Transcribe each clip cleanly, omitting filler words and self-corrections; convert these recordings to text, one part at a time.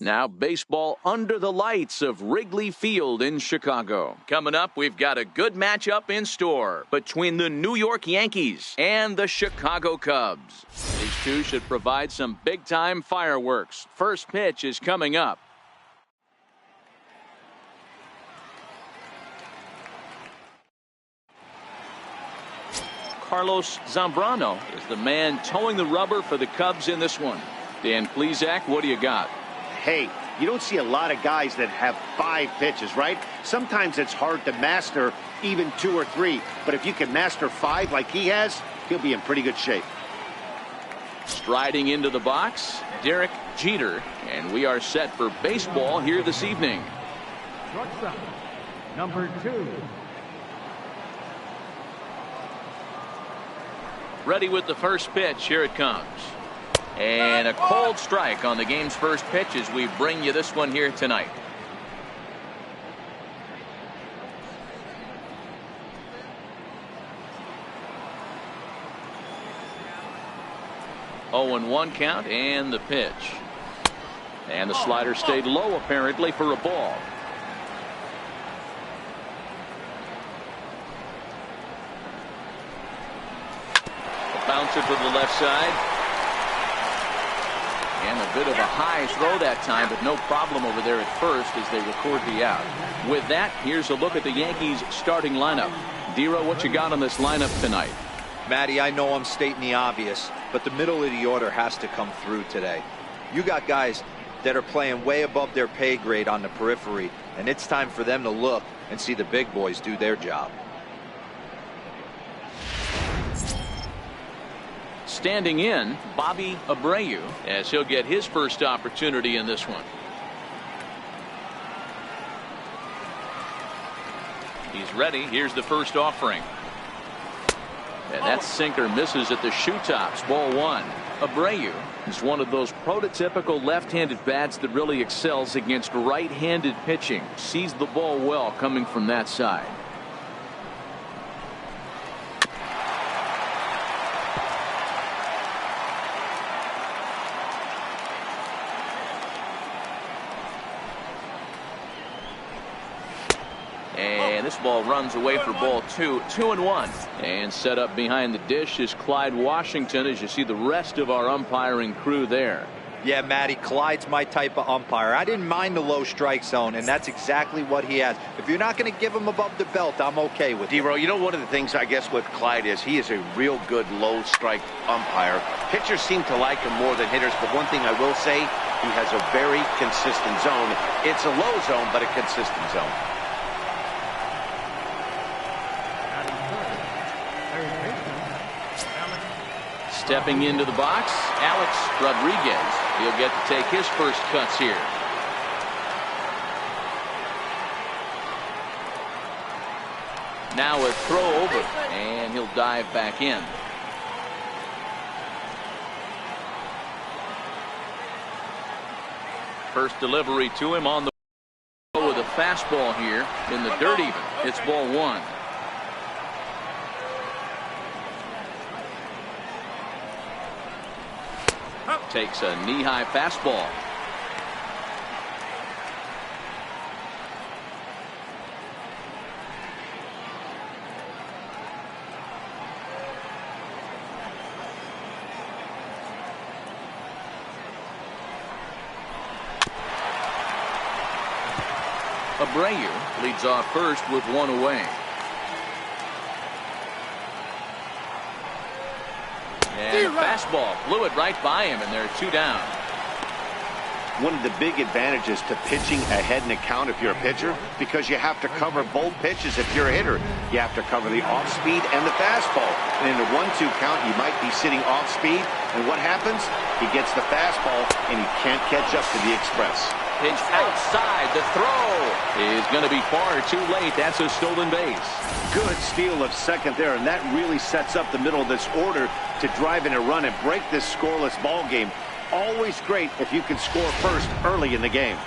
Now baseball under the lights of Wrigley Field in Chicago. Coming up, we've got a good matchup in store between the New York Yankees and the Chicago Cubs. These two should provide some big-time fireworks. First pitch is coming up. Carlos Zambrano is the man towing the rubber for the Cubs in this one. Dan Plesac, what do you got? Hey, you don't see a lot of guys that have 5 pitches, right? Sometimes it's hard to master even 2 or 3. But if you can master 5 like he has, he'll be in pretty good shape. Striding into the box, Derek Jeter. And we are set for baseball here this evening. Shortstop, number 2. Ready with the first pitch. Here it comes. And a cold strike on the game's first pitch as we bring you this one here tonight. Oh, and 1 count and the pitch. And the slider stayed low apparently for a ball. A bouncer to the left side. And a bit of a high throw that time, but no problem over there at first as they record the out. With that, here's a look at the Yankees starting lineup. Dero, what you got on this lineup tonight? Matty, I know I'm stating the obvious, but the middle of the order has to come through today. You got guys that are playing way above their pay grade on the periphery, and it's time for them to look and see the big boys do their job. Standing in, Bobby Abreu, as he'll get his first opportunity in this one. He's ready. Here's the first offering. And that sinker misses at the shoe tops. Ball 1. Abreu is one of those prototypical left-handed bats that really excels against right-handed pitching. Sees the ball well coming from that side. And this ball runs away for ball 2. 2-1. And set up behind the dish is Clyde Washington as you see the rest of our umpiring crew there. Yeah, Matty, Clyde's my type of umpire. I didn't mind the low strike zone, and that's exactly what he has. If you're not going to give him above the belt, I'm okay with it. Dero, you know, one of the things I guess with Clyde is he is a real good low strike umpire. Pitchers seem to like him more than hitters, but one thing I will say, he has a very consistent zone. It's a low zone, but a consistent zone. Stepping into the box, Alex Rodriguez. He'll get to take his first cuts here. Now a throw over, and he'll dive back in. First delivery to him on the with a fastball here in the dirt even. It's ball 1. Takes a knee-high fastball. Abreu leads off first with 1 away. And a fastball blew it right by him, and there are 2 down. One of the big advantages to pitching ahead in the count if you're a pitcher, because you have to cover both pitches if you're a hitter. You have to cover the off speed and the fastball. And in a 1-2 count, you might be sitting off speed. And what happens? He gets the fastball, and he can't catch up to the express. Pitch outside. The throw is going to be far too late. That's a stolen base. Good steal of second there, and that really sets up the middle of this order to drive in a run and break this scoreless ball game. Always great if you can score first early in the game.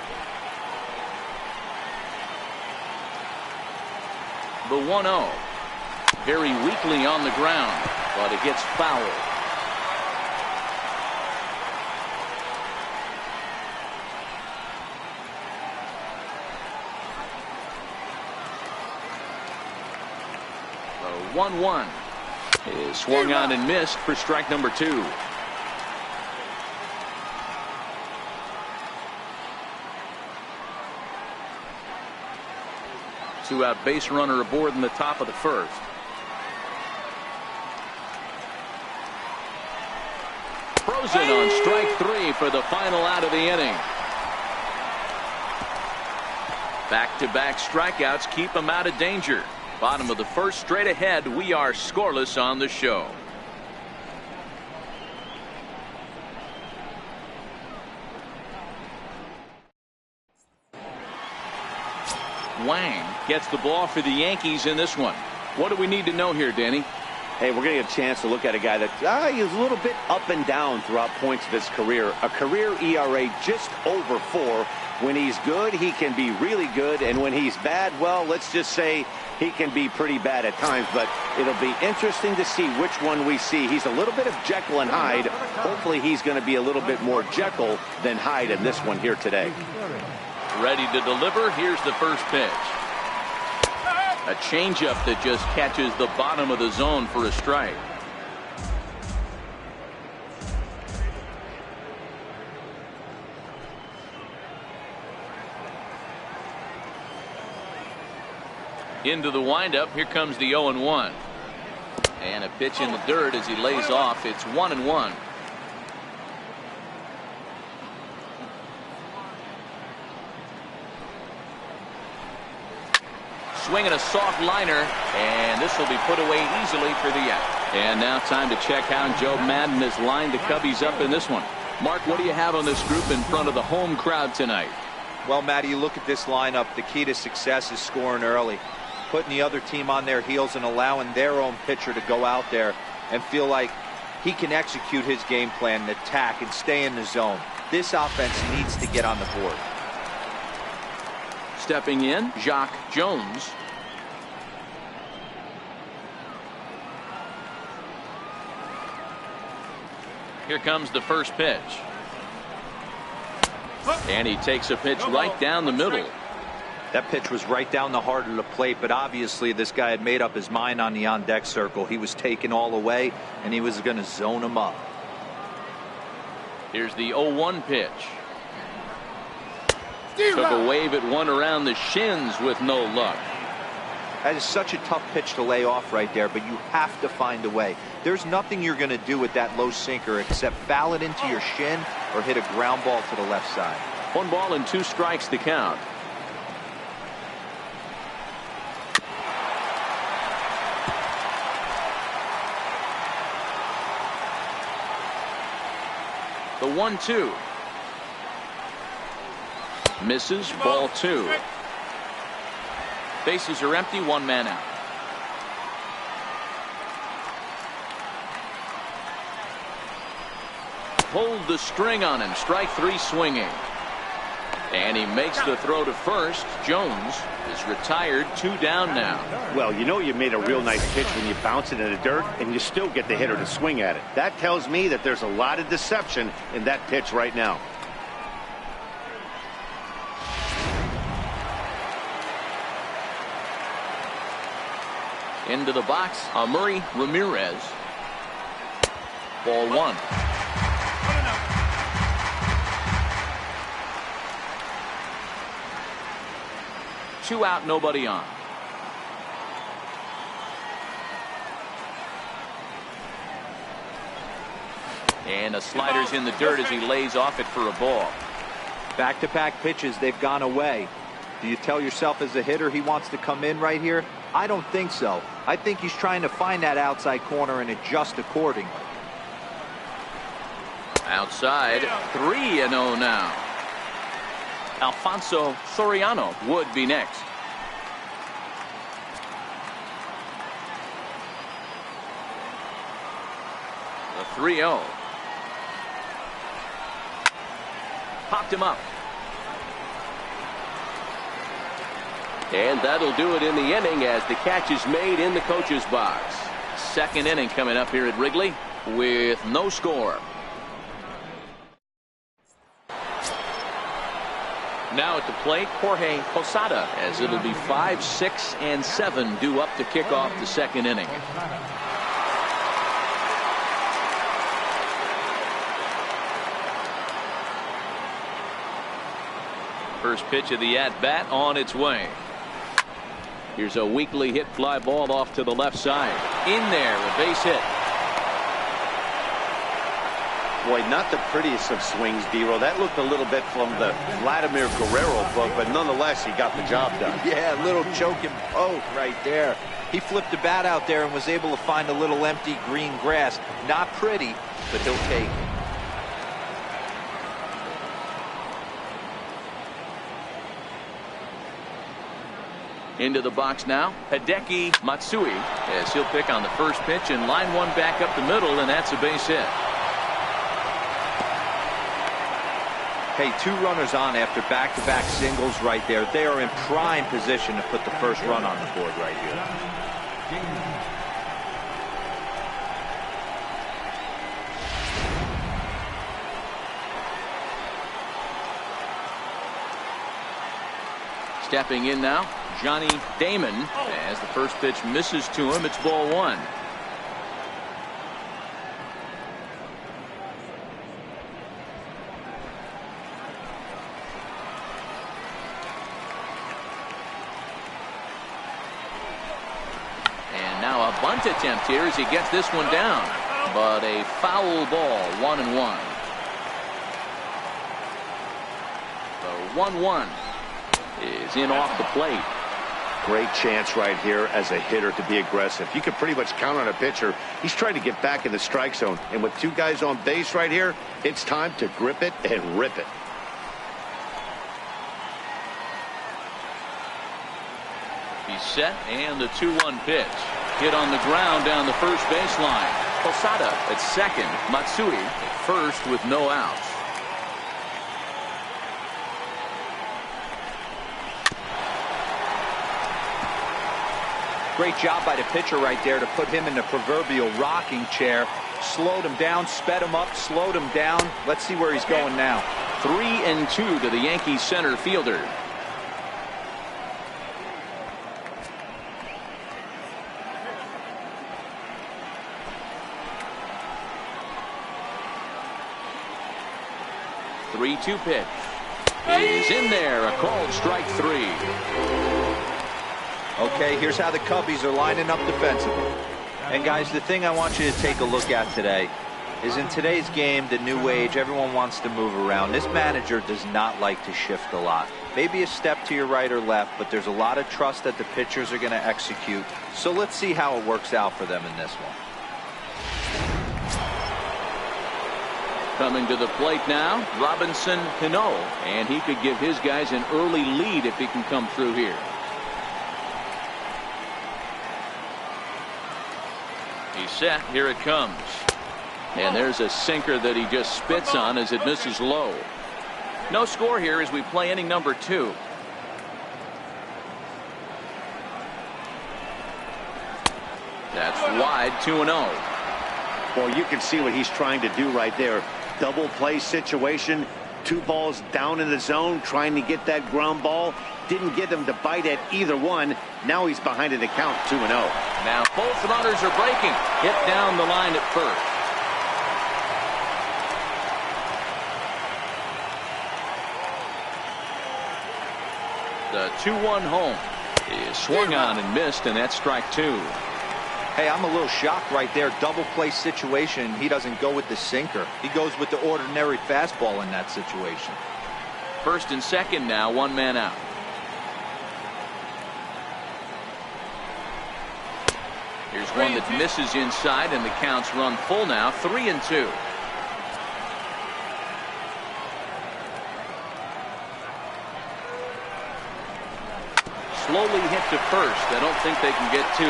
The 1-0. Very weakly on the ground, but it gets fouled. 1-1. Is swung on and missed for strike number 2. Two-out base runner aboard in the top of the first. Frozen on strike 3 for the final out of the inning. Back-to-back strikeouts keep him out of danger. Bottom of the first, straight ahead. We are scoreless on the show. Wang gets the ball for the Yankees in this one. What do we need to know here, Danny? Hey, we're going to get a chance to look at a guy that he's a little bit up and down throughout points of his career. A career ERA just over 4. When he's good, he can be really good. And when he's bad, well, let's just say he can be pretty bad at times. But it'll be interesting to see which one we see. He's a little bit of Jekyll and Hyde. Hopefully he's going to be a little bit more Jekyll than Hyde in this one here today. Ready to deliver. Here's the first pitch. A changeup that just catches the bottom of the zone for a strike. Into the windup. Here comes the 0-1. And a pitch in the dirt as he lays off. It's 1-1. Swinging a soft liner, and this will be put away easily for the out. And now time to check how Joe Madden has lined the Cubbies up in this one. Mark, what do you have on this group in front of the home crowd tonight? Well, Matty, you look at this lineup. The key to success is scoring early, putting the other team on their heels and allowing their own pitcher to go out there and feel like he can execute his game plan and attack and stay in the zone. This offense needs to get on the board. Stepping in, Jacques Jones. Here comes the first pitch. And he takes a pitch right down the middle. That pitch was right down the heart of the plate, but obviously this guy had made up his mind on the on-deck circle. He was taken all away, and he was going to zone him up. Here's the 0-1 pitch. Took a wave at one around the shins with no luck. That is such a tough pitch to lay off right there, but you have to find a way. There's nothing you're going to do with that low sinker except foul it into your shin or hit a ground ball to the left side. 1 ball and 2 strikes to count. The 1-2. Misses, ball 2. Bases are empty, 1 man out. Hold the string on him. Strike 3 swinging. And he makes the throw to first. Jones is retired, 2 down now. Well, you know you made a real nice pitch when you bounce it in the dirt and you still get the hitter to swing at it. That tells me that there's a lot of deception in that pitch right now. Into the box, Amuri Ramirez. Ball 1. Two out, nobody on. And the slider's in the dirt as he lays off it for a ball. Back-to-back pitches, they've gone away. Do you tell yourself as a hitter he wants to come in right here? I don't think so. I think he's trying to find that outside corner and adjust accordingly. Outside, 3-0 now. Alfonso Soriano would be next. The 3-0. Popped him up. And that'll do it in the inning as the catch is made in the coach's box. Second inning coming up here at Wrigley with no score. Now at the plate, Jorge Posada, as it'll be 5, 6, and 7 due up to kick off the second inning. First pitch of the at-bat on its way. Here's a weakly hit fly ball off to the left side. In there, a base hit. Boy, not the prettiest of swings, D-Roll. That looked a little bit from the Vladimir Guerrero book, but nonetheless, he got the job done. Yeah, a little choke and poke right there. He flipped the bat out there and was able to find a little empty green grass. Not pretty, but he'll take it. Into the box now, Hideki Matsui, as he'll pick on the first pitch and line one back up the middle, and that's a base hit. Hey, 2 runners on after back-to-back singles right there. They are in prime position to put the first run on the board right here. Stepping in now, Johnny Damon, as the first pitch misses to him. It's ball 1. And now a bunt attempt here as he gets this one down, but a foul ball. 1-1. The 1-1 is in off the plate. Great chance right here as a hitter to be aggressive. You can pretty much count on a pitcher. He's trying to get back in the strike zone, and with 2 guys on base right here, it's time to grip it and rip it. He's set, and the 2-1 pitch hit on the ground down the first baseline. Posada at second, Matsui at first with no outs. Great job by the pitcher right there to put him in the proverbial rocking chair. Slowed him down, sped him up, slowed him down. Let's see where he's going now. 3-2 to the Yankees center fielder. The 3-2 pitch is in there. A called strike 3. Okay, here's how the Cubbies are lining up defensively. And guys, the thing I want you to take a look at today is in today's game, the new age, everyone wants to move around. This manager does not like to shift a lot. Maybe a step to your right or left, but there's a lot of trust that the pitchers are going to execute. So let's see how it works out for them in this one. Coming to the plate now, Robinson Cano, and he could give his guys an early lead if he can come through here. He's set. Here it comes. And there's a sinker that he just spits on as it misses low. No score here as we play inning number 2. That's wide. 2-0. Well, you can see what he's trying to do right there. Double play situation. 2 balls down in the zone, trying to get that ground ball. Didn't get him to bite at either one. Now he's behind in the count. 2-0. Now both runners are breaking. Hit down the line at first. The 2-1 home is swung on and missed, and that's strike 2. Hey, I'm a little shocked right there. Double play situation. He doesn't go with the sinker. He goes with the ordinary fastball in that situation. First and second now, 1 man out. Here's one that misses inside, and the count's run full now. 3-2. Slowly hit to first. I don't think they can get 2.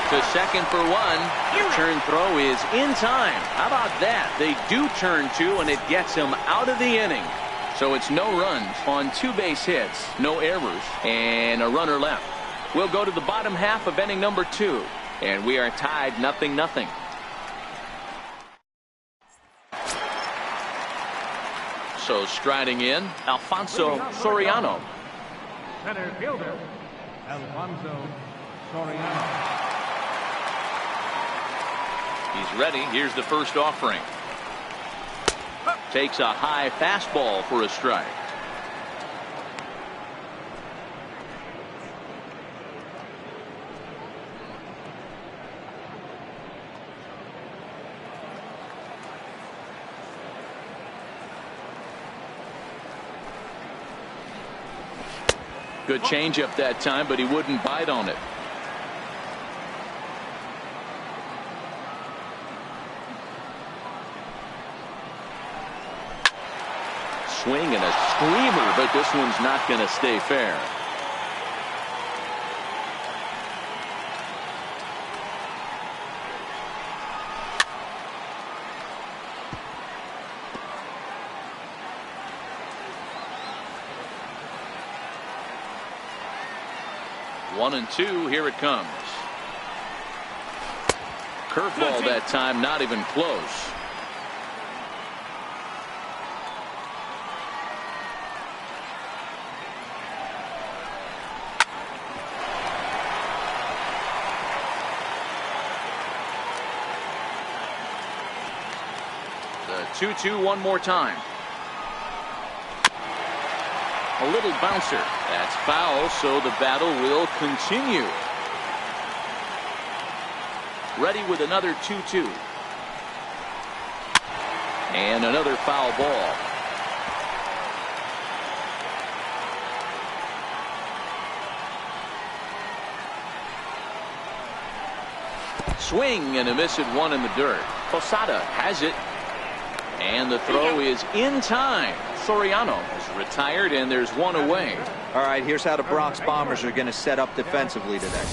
To second for 1. The turn throw is in time. How about that? They do turn 2, and it gets him out of the inning. So it's no runs on 2 base hits, no errors, and a runner left. We'll go to the bottom half of inning number 2. And we are tied So striding in, Alfonso Soriano. Center fielder, Alfonso Soriano. He's ready. Here's the first offering. Takes a high fastball for a strike. Good changeup that time, but he wouldn't bite on it. Swing and a screamer, but this one's not going to stay fair. One and two, here it comes. Curveball that time, not even close. The 2-2 one more time. A little bouncer. That's foul, so the battle will continue. Ready with another 2-2. And another foul ball. Swing and a miss at one in the dirt. Posada has it. And the throw is in time. Soriano is retired, and there's one away. All right, here's how the Bronx Bombers are going to set up defensively today.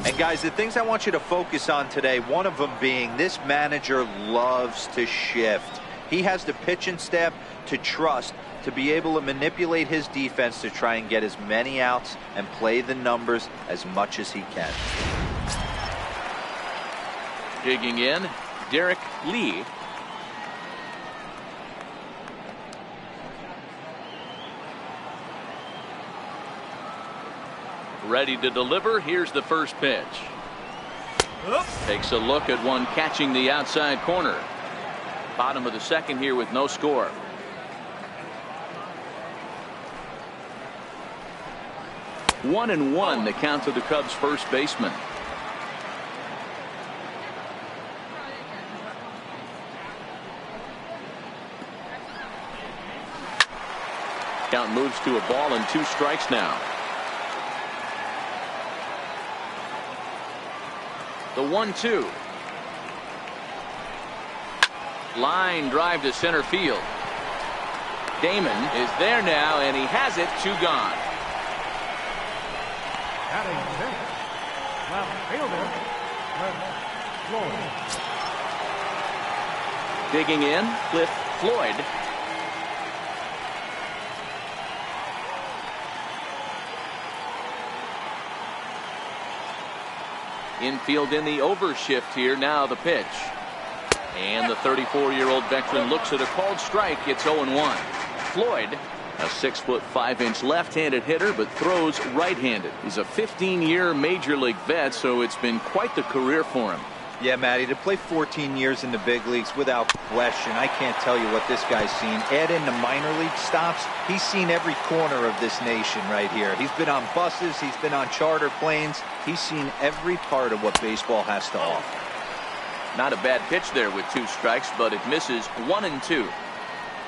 And guys, the things I want you to focus on today, one of them being this manager loves to shift. He has the pitching staff to trust to be able to manipulate his defense to try and get as many outs and play the numbers as much as he can. Digging in, Derek Lee. Ready to deliver. Here's the first pitch. Takes a look at one catching the outside corner. Bottom of the second here with no score. One and one, the count to the Cubs first baseman. Count moves to a ball and 2 strikes now. The 1-2. Line drive to center field. Damon is there now, and he has it. 2 gone. Batting center, left fielder, Cliff Floyd. Digging in, Cliff Floyd. Infield in the overshift here. Now the pitch. And the 34-year-old veteran looks at a called strike. It's 0-1. Floyd, a 6'5" left-handed hitter, but throws right-handed. He's a 15-year major league vet, so it's been quite the career for him. Yeah, Matty, to play 14 years in the big leagues without question, I can't tell you what this guy's seen. Add in the minor league stops, he's seen every corner of this nation right here. He's been on buses, he's been on charter planes, he's seen every part of what baseball has to offer. Not a bad pitch there with 2 strikes, but it misses 1 and 2.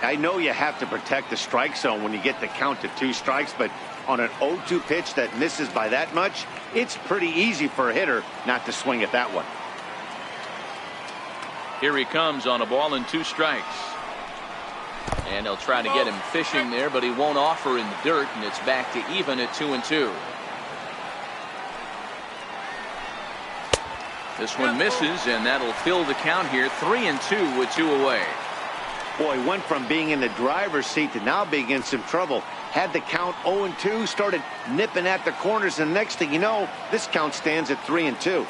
I know you have to protect the strike zone when you get the count to 2 strikes, but on an 0-2 pitch that misses by that much, it's pretty easy for a hitter not to swing at that one. Here he comes on a ball and 2 strikes. And he'll try to get him fishing there, but he won't offer in the dirt, and it's back to even at 2 and 2. This one misses, and that'll fill the count here. 3 and 2 with 2 away. Boy, went from being in the driver's seat to now being in some trouble. Had the count 0 and 2, started nipping at the corners, and next thing you know, this count stands at 3 and 2.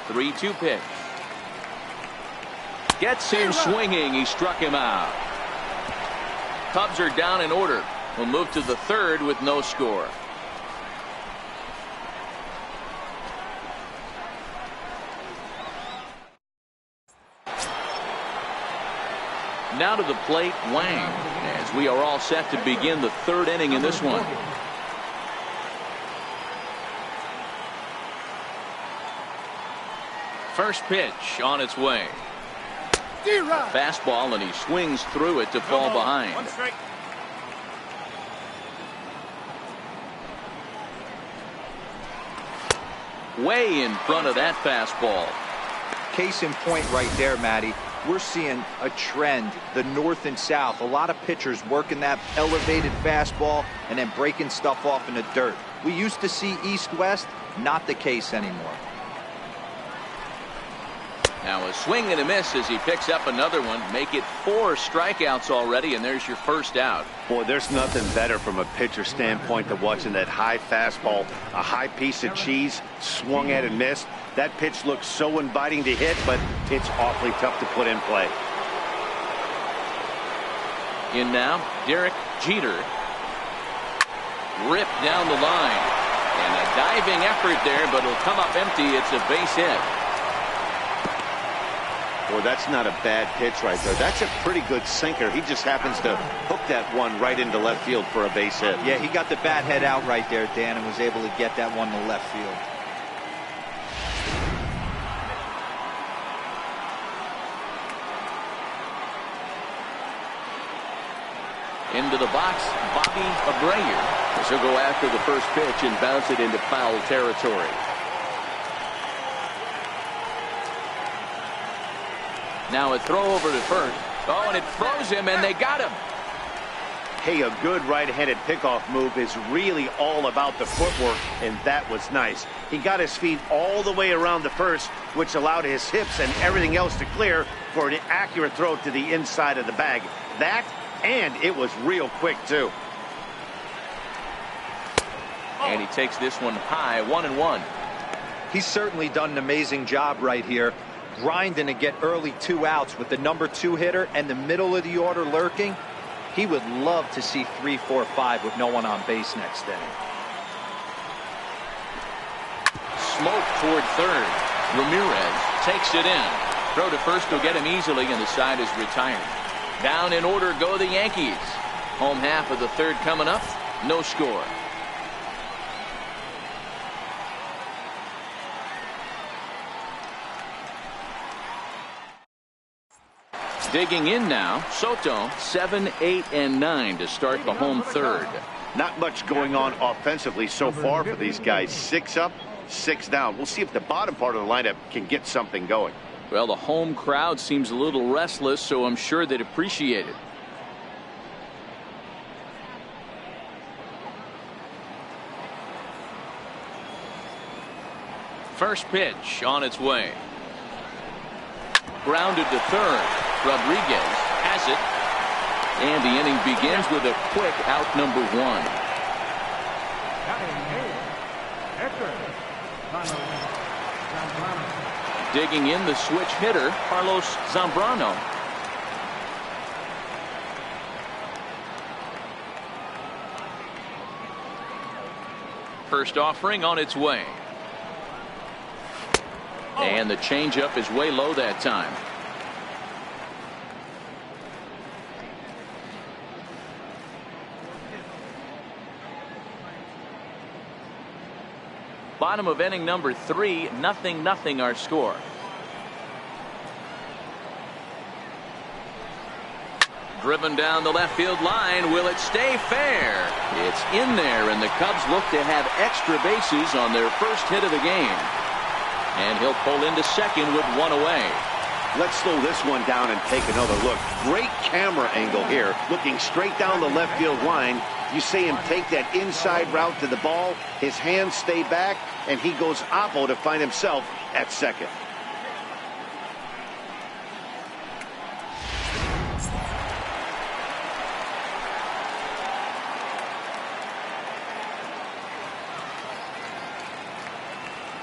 3-2 pitch. Gets him swinging. He struck him out. Cubs are down in order. We'll move to the third with no score. Now to the plate, Wang, as we are all set to begin the third inning in this one. First pitch on its way. Fastball, and he swings through it to fall behind. Way in front of that fastball. Case in point right there, Matty. We're seeing a trend, the north and south. A lot of pitchers working that elevated fastball and then breaking stuff off in the dirt. We used to see east-west, not the case anymore. Now a swing and a miss as he picks up another one. Make it 4 strikeouts already, and there's your first out. Boy, there's nothing better from a pitcher standpoint than watching that high fastball, a high piece of cheese, swung at and missed. That pitch looks so inviting to hit, but it's awfully tough to put in play. In now, Derek Jeter. Ripped down the line. And a diving effort there, but it'll come up empty. It's a base hit. Boy, that's not a bad pitch right there. That's a pretty good sinker. He just happens to hook that one right into left field for a base hit. Yeah, he got the bat head out right there, Dan, and was able to get that one to left field. Into the box, Bobby Abreu. This will go after the first pitch and bounce it into foul territory. Now a throw over to first. Oh, and it froze him, and they got him. Hey, a good right-handed pickoff move is really all about the footwork, and that was nice. He got his feet all the way around the first, which allowed his hips and everything else to clear for an accurate throw to the inside of the bag. That, and it was real quick, too. And he takes this one high, 1-1. He's certainly done an amazing job right here, grinding to get early 2 outs with the number 2 hitter and the middle of the order lurking. He would love to see 3, 4, 5 with no one on base next inning. Smoke toward third. Ramirez takes it in. Throw to first will get him easily, and the side is retired. Down in order go the Yankees. Home half of the third coming up. No score. Digging in now, Soto, 7, 8, and 9 to start the home third. Not much going on offensively so far for these guys. 6 up, 6 down. We'll see if the bottom part of the lineup can get something going. Well, the home crowd seems a little restless, so I'm sure they'd appreciate it. First pitch on its way. Grounded to third. Rodriguez has it. And the inning begins with a quick out number 1. Digging in the switch hitter, Carlos Zambrano. First offering on its way. And the changeup is way low that time. Bottom of inning number 3, 0-0 our score. Driven down the left field line. Will it stay fair? It's in there, and the Cubs look to have extra bases on their first hit of the game. And he'll pull into second with 1 away. Let's slow this one down and take another look. Great camera angle here, looking straight down the left field line. You see him take that inside route to the ball. His hands stay back, and he goes oppo to find himself at second.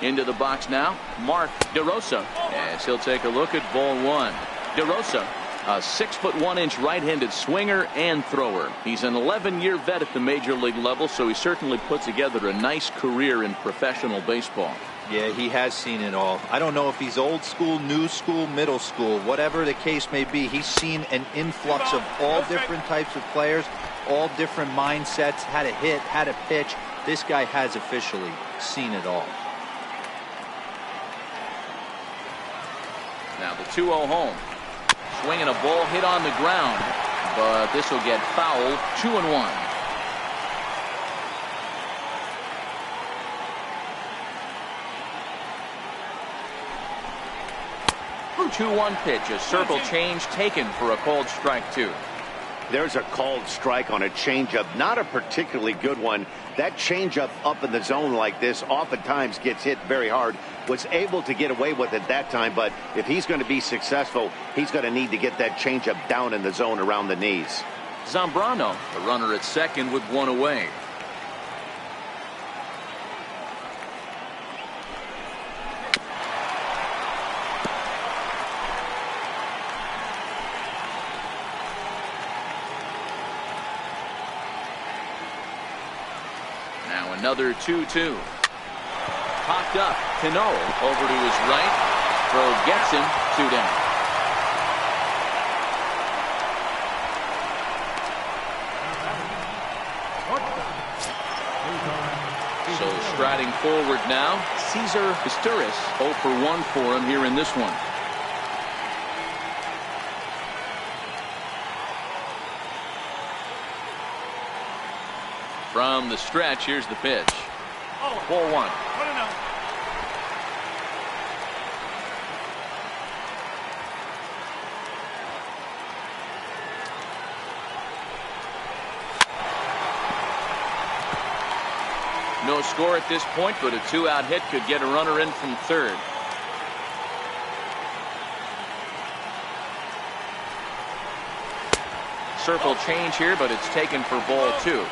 Into the box now, Mark DeRosa, as he'll take a look at ball 1. DeRosa, A 6'1" right-handed swinger and thrower. He's an 11-year vet at the major league level, so he certainly put together a nice career in professional baseball. Yeah, he has seen it all. I don't know if he's old school, new school, middle school, whatever the case may be. He's seen an influx of all different types of players, all different mindsets, how to hit, how to pitch. This guy has officially seen it all. Now the 2-0 home. Swinging a ball hit on the ground, but this will get fouled. 2-1. Two-one pitch, a circle change taken for a called strike 2. There's a called strike on a changeup, not a particularly good one. That changeup up in the zone like this oftentimes gets hit very hard. Was able to get away with it that time, but if he's going to be successful, he's going to need to get that changeup down in the zone around the knees. Zambrano, the runner at second with one away. Now another 2-2. Popped up. Cano over to his right. Throw gets him. 2 down. So striding forward now, Cesar Pisturis. 0 for 1 for him here in this one. From the stretch, here's the pitch. 4-1. No score at this point, but a 2-out hit could get a runner in from third. Circle change here, but it's taken for ball 2.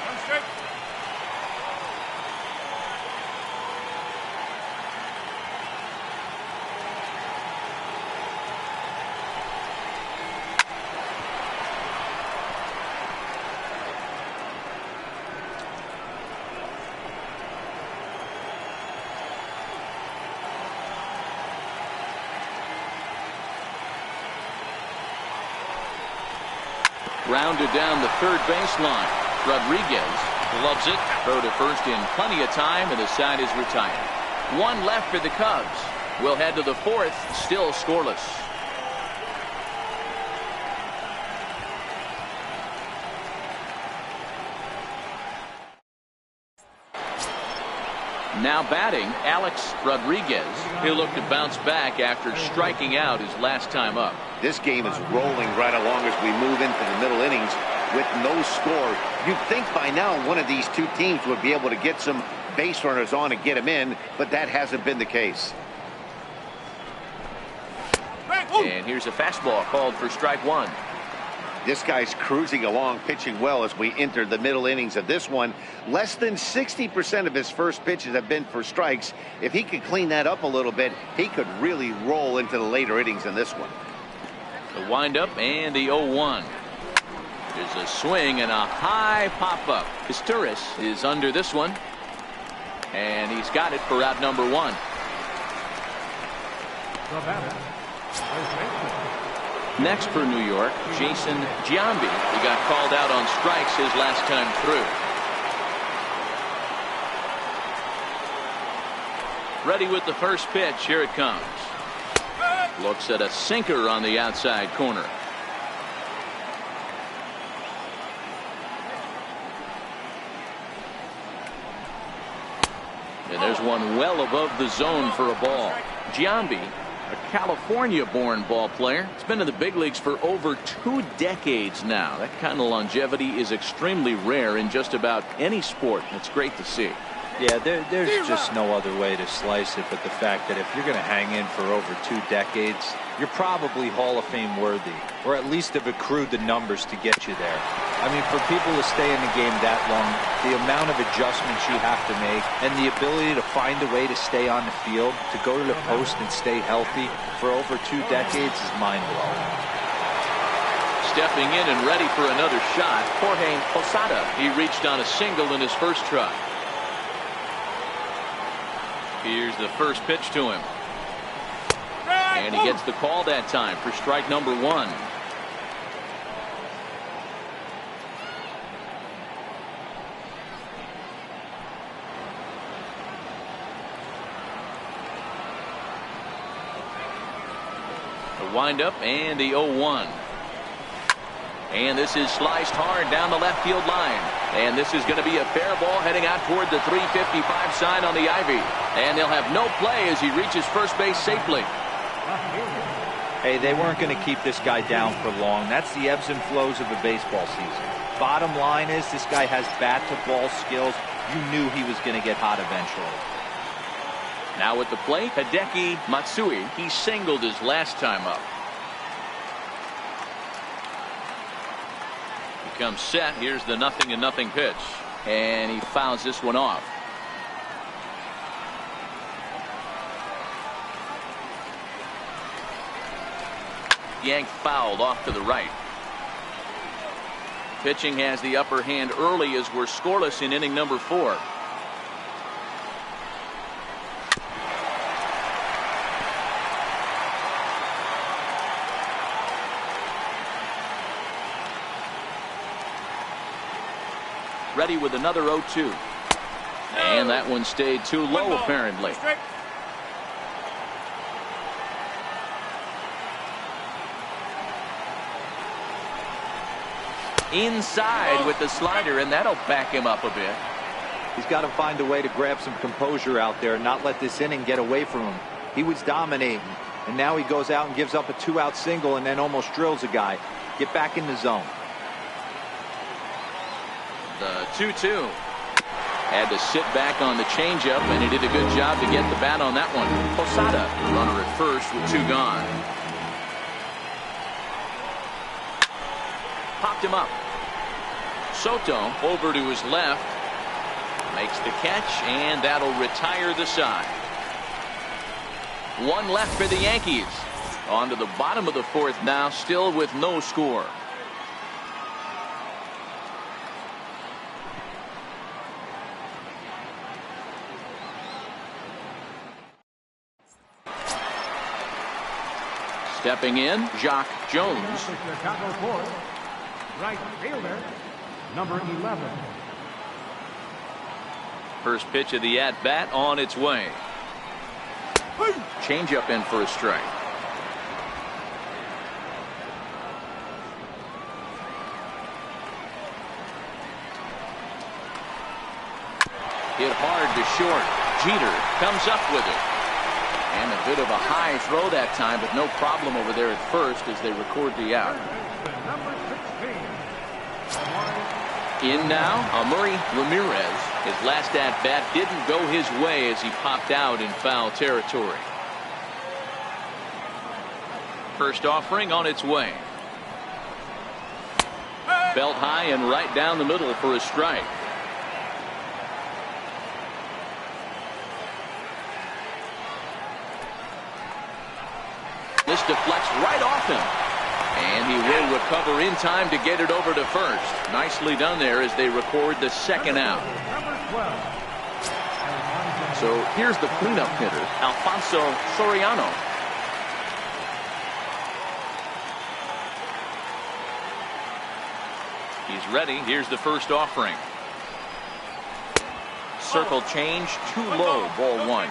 Rounded down the third baseline. Rodriguez gloves it. Throw to first in plenty of time, and the side is retired. 1 left for the Cubs. We'll head to the 4th, still scoreless. Now batting, Alex Rodriguez. He'll look to bounce back after striking out his last time up. This game is rolling right along as we move into the middle innings with no score. You'd think by now one of these two teams would be able to get some base runners on and get them in, but that hasn't been the case. And here's a fastball called for strike 1. This guy's cruising along, pitching well as we enter the middle innings of this one. Less than 60% of his first pitches have been for strikes. If he could clean that up a little bit, he could really roll into the later innings in this one. The windup and the 0-1. There's a swing and a high pop-up. Pisturis is under this one. And he's got it for out number 1. Next for New York, Jason Giambi. He got called out on strikes his last time through. Ready with the first pitch. Here it comes. Looks at a sinker on the outside corner. And there's one well above the zone for a ball. Giambi, a California-born ball player. He's been in the big leagues for over 2 decades now. That kind of longevity is extremely rare in just about any sport. It's great to see. Yeah, there's just no other way to slice it but the fact that if you're going to hang in for over 2 decades, you're probably Hall of Fame worthy, or at least have accrued the numbers to get you there. I mean, for people to stay in the game that long, the amount of adjustments you have to make and the ability to find a way to stay on the field, to go to the post and stay healthy for over 2 decades is mind-blowing. stepping in and ready for another shot. Jorge Posada. He reached on a single in his first try. Here's the first pitch to him. And he gets the call that time for strike number one. The windup and the 0-1. And this is sliced hard down the left field line. And this is going to be a fair ball heading out toward the 355 sign on the ivy. And they'll have no play as he reaches first base safely. Hey, they weren't going to keep this guy down for long. That's the ebbs and flows of a baseball season. Bottom line is this guy has bat-to-ball skills. You knew he was going to get hot eventually. Now at the plate, Hideki Matsui. He singled his last time up. He comes set. Here's the 0-0 pitch. And he fouls this one off. Yanked fouled off to the right. Pitching has the upper hand early as we're scoreless in inning number 4. Ready with another 0-2. And that one stayed too low apparently. Inside with the slider, and that'll back him up a bit. He's got to find a way to grab some composure out there and not let this inning get away from him. He was dominating, and now he goes out and gives up a 2-out single and then almost drills a guy. Get back in the zone. The 2-2. Had to sit back on the changeup, and he did a good job to get the bat on that one. Posada, runner at first with 2 gone. Popped him up. Soto over to his left. Makes the catch, and that'll retire the side. 1 left for the Yankees. On to the bottom of the 4th now, still with no score. Stepping in, Jacques Jones. Chicago Ford, right fielder, number 11. First pitch of the at-bat on its way. Changeup in for a strike. Hit hard to short. Jeter comes up with it. And a bit of a high throw that time, but no problem over there at first as they record the out. In now, Amuri Ramirez. His last at-bat didn't go his way as he popped out in foul territory. First offering on its way. Belt high and right down the middle for a strike. This deflects right off him. And he will recover in time to get it over to first. Nicely done there as they record the second out. So here's the cleanup hitter, Alfonso Soriano. He's ready. Here's the first offering. Circle change, too low, ball 1.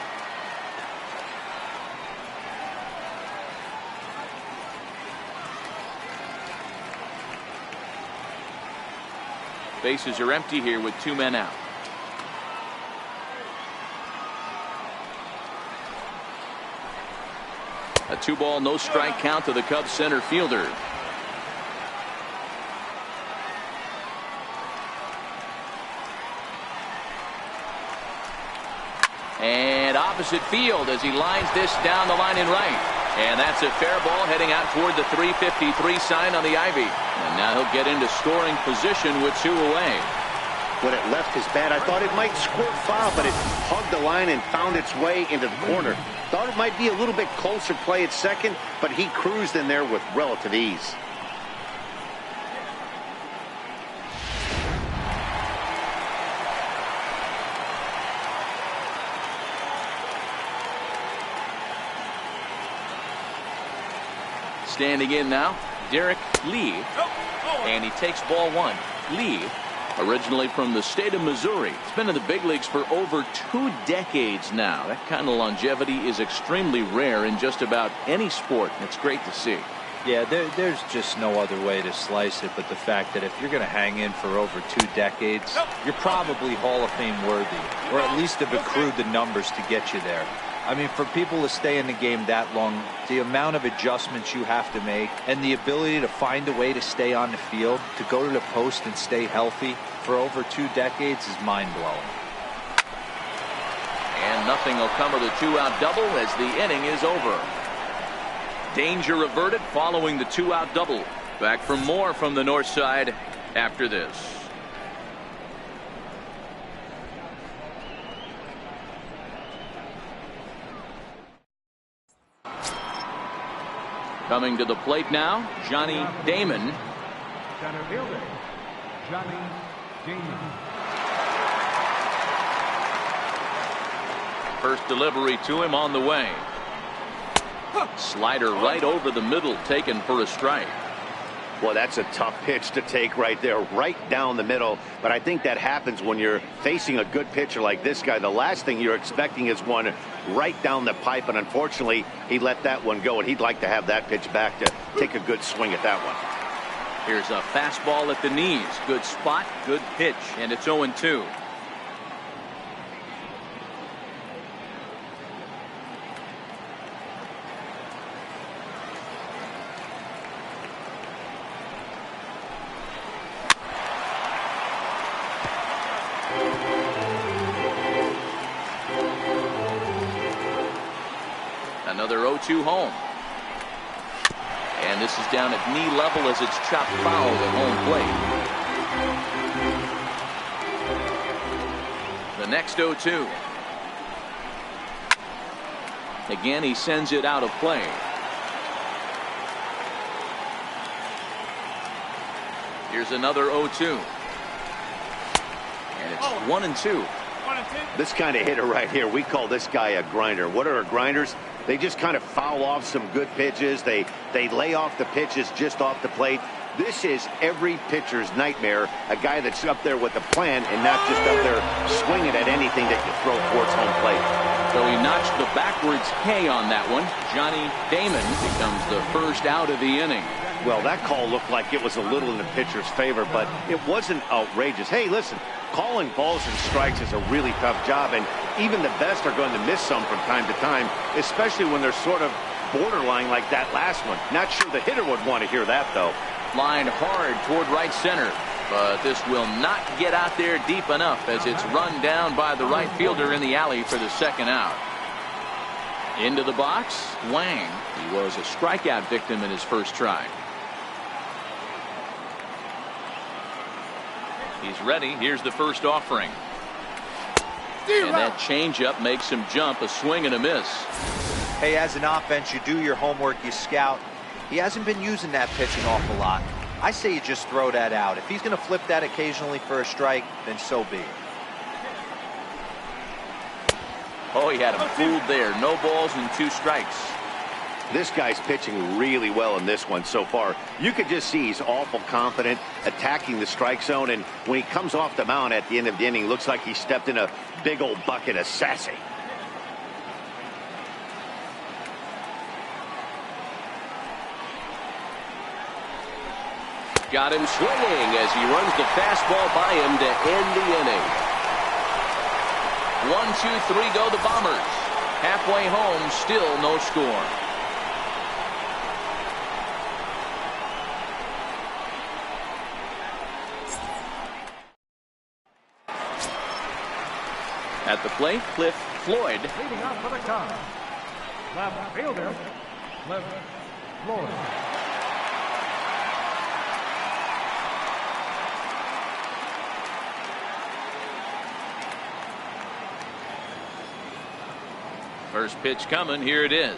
Bases are empty here with 2 men out. A 2-ball, no strike count to the Cubs center fielder. And opposite field as he lines this down the line in right. And that's a fair ball heading out toward the 353 sign on the ivy. And now he'll get into scoring position with 2 away. When it left his bat, I thought it might squirt foul, but it hugged the line and found its way into the corner. Thought it might be a little bit closer play at second, but he cruised in there with relative ease. Standing in now, Derek Lee. And he takes ball one. Lee, originally from the state of Missouri, he's been in the big leagues for over 2 decades now. That kind of longevity is extremely rare in just about any sport, and it's great to see. Yeah, there's just no other way to slice it but the fact that if you're going to hang in for over 2 decades, you're probably Hall of Fame worthy, or at least have accrued the numbers to get you there. I mean, for people to stay in the game that long, the amount of adjustments you have to make and the ability to find a way to stay on the field, to go to the post and stay healthy for over 2 decades is mind-blowing. And nothing will come of the 2-out double as the inning is over. Danger averted following the 2-out double. Back for more from the north side after this. Coming to the plate now, Johnny Damon. Center fielder, Johnny Damon. First delivery to him on the way. Slider right over the middle, taken for a strike. Well, that's a tough pitch to take right there, right down the middle. But I think that happens when you're facing a good pitcher like this guy. The last thing you're expecting is one right down the pipe, and unfortunately, he let that one go, and he'd like to have that pitch back to take a good swing at that one. Here's a fastball at the knees. Good spot, good pitch, and it's 0-2. Another 0-2 home. And this is down at knee level as it's chopped foul at home plate. The next 0-2. Again, he sends it out of play. Here's another 0-2. And it's 1-2. This kind of hitter right here, we call this guy a grinder. What are grinders? They just kind of foul off some good pitches. They lay off the pitches just off the plate. This is every pitcher's nightmare, a guy that's up there with a plan and not just up there swinging at anything that you throw towards home plate. So he notched the backwards K on that one. Johnny Damon becomes the first out of the inning. Well, that call looked like it was a little in the pitcher's favor, but it wasn't outrageous. Hey, listen, calling balls and strikes is a really tough job, and even the best are going to miss some from time to time, especially when they're sort of borderline like that last one. Not sure the hitter would want to hear that, though. Line hard toward right center, but this will not get out there deep enough as it's run down by the right fielder in the alley for the second out. Into the box, Wang. He was a strikeout victim in his first try. He's ready. Here's the first offering. And that changeup makes him jump. A swing and a miss. Hey, as an offense, you do your homework, you scout. He hasn't been using that pitch an awful lot. I say you just throw that out. If he's going to flip that occasionally for a strike, then so be it. Oh, he had him fooled there. No balls and 2 strikes. This guy's pitching really well in this one so far. You could just see he's awful confident attacking the strike zone, and when he comes off the mound at the end of the inning, looks like he stepped in a big old bucket of sassy. Got him swinging as he runs the fastball by him to end the inning. 1-2-3 go the Bombers. Halfway home, still no score. At the plate, Cliff Floyd. Leading off for the Cubs, left fielder, Cliff Floyd. First pitch coming. Here it is.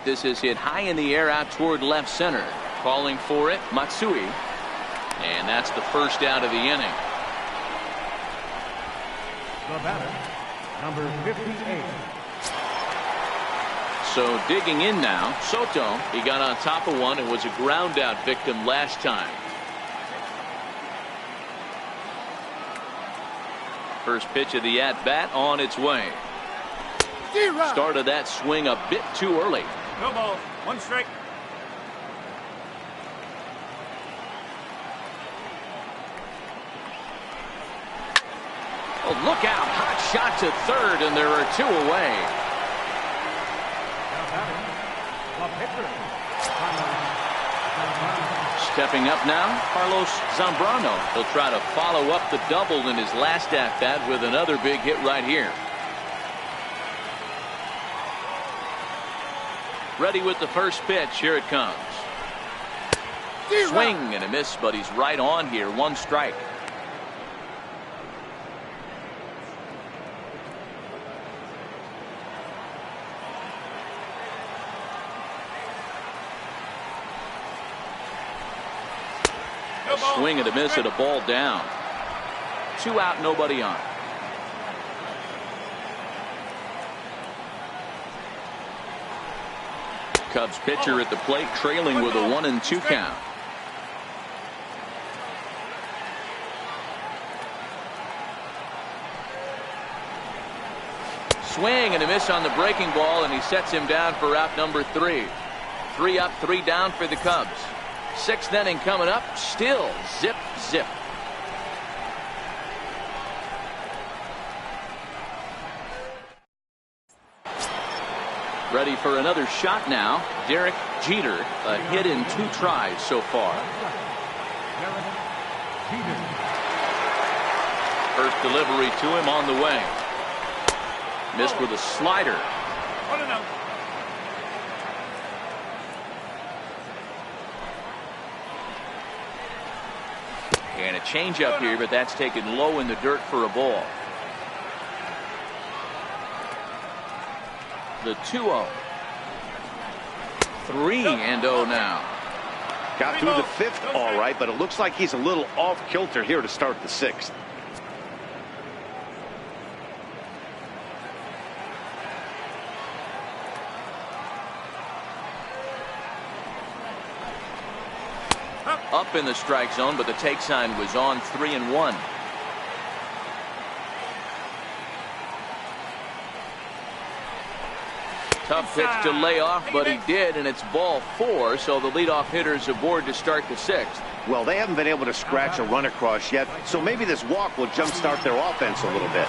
This is hit high in the air out toward left center. Calling for it, Matsui. And that's the first out of the inning. The batter, number 58. So digging in now, Soto. He got on top of one and was a ground out victim last time. First pitch of the at bat on its way. Started that swing a bit too early. No ball. 1 strike. Oh, look out. Hot shot to third, and there are 2 away. Stepping up now, Carlos Zambrano. He'll try to follow up the double in his last at bat with another big hit right here. Ready with the first pitch. Here it comes. Swing and a miss, but he's right on here. 1 strike. Swing and a miss at a ball down. 2 out, nobody on. Cubs pitcher at the plate, trailing with a 1-2 count. Swing and a miss on the breaking ball, and he sets him down for out number 3. 3 up, 3 down for the Cubs. 6th inning coming up. Still zip, zip. Ready for another shot now. Derek Jeter, a hit in 2 tries so far. First delivery to him on the way. Missed with a slider. And a changeup here, but that's taken low in the dirt for a ball. The 2-0. 3-0 now. Got through the 5th all right, but it looks like he's a little off kilter here to start the 6th. Up in the strike zone, but the take sign was on. 3-1. Tough pitch to lay off, but he did, and it's ball 4, so the leadoff hitter's aboard to start the 6th. Well, they haven't been able to scratch a run across yet, so maybe this walk will jumpstart their offense a little bit.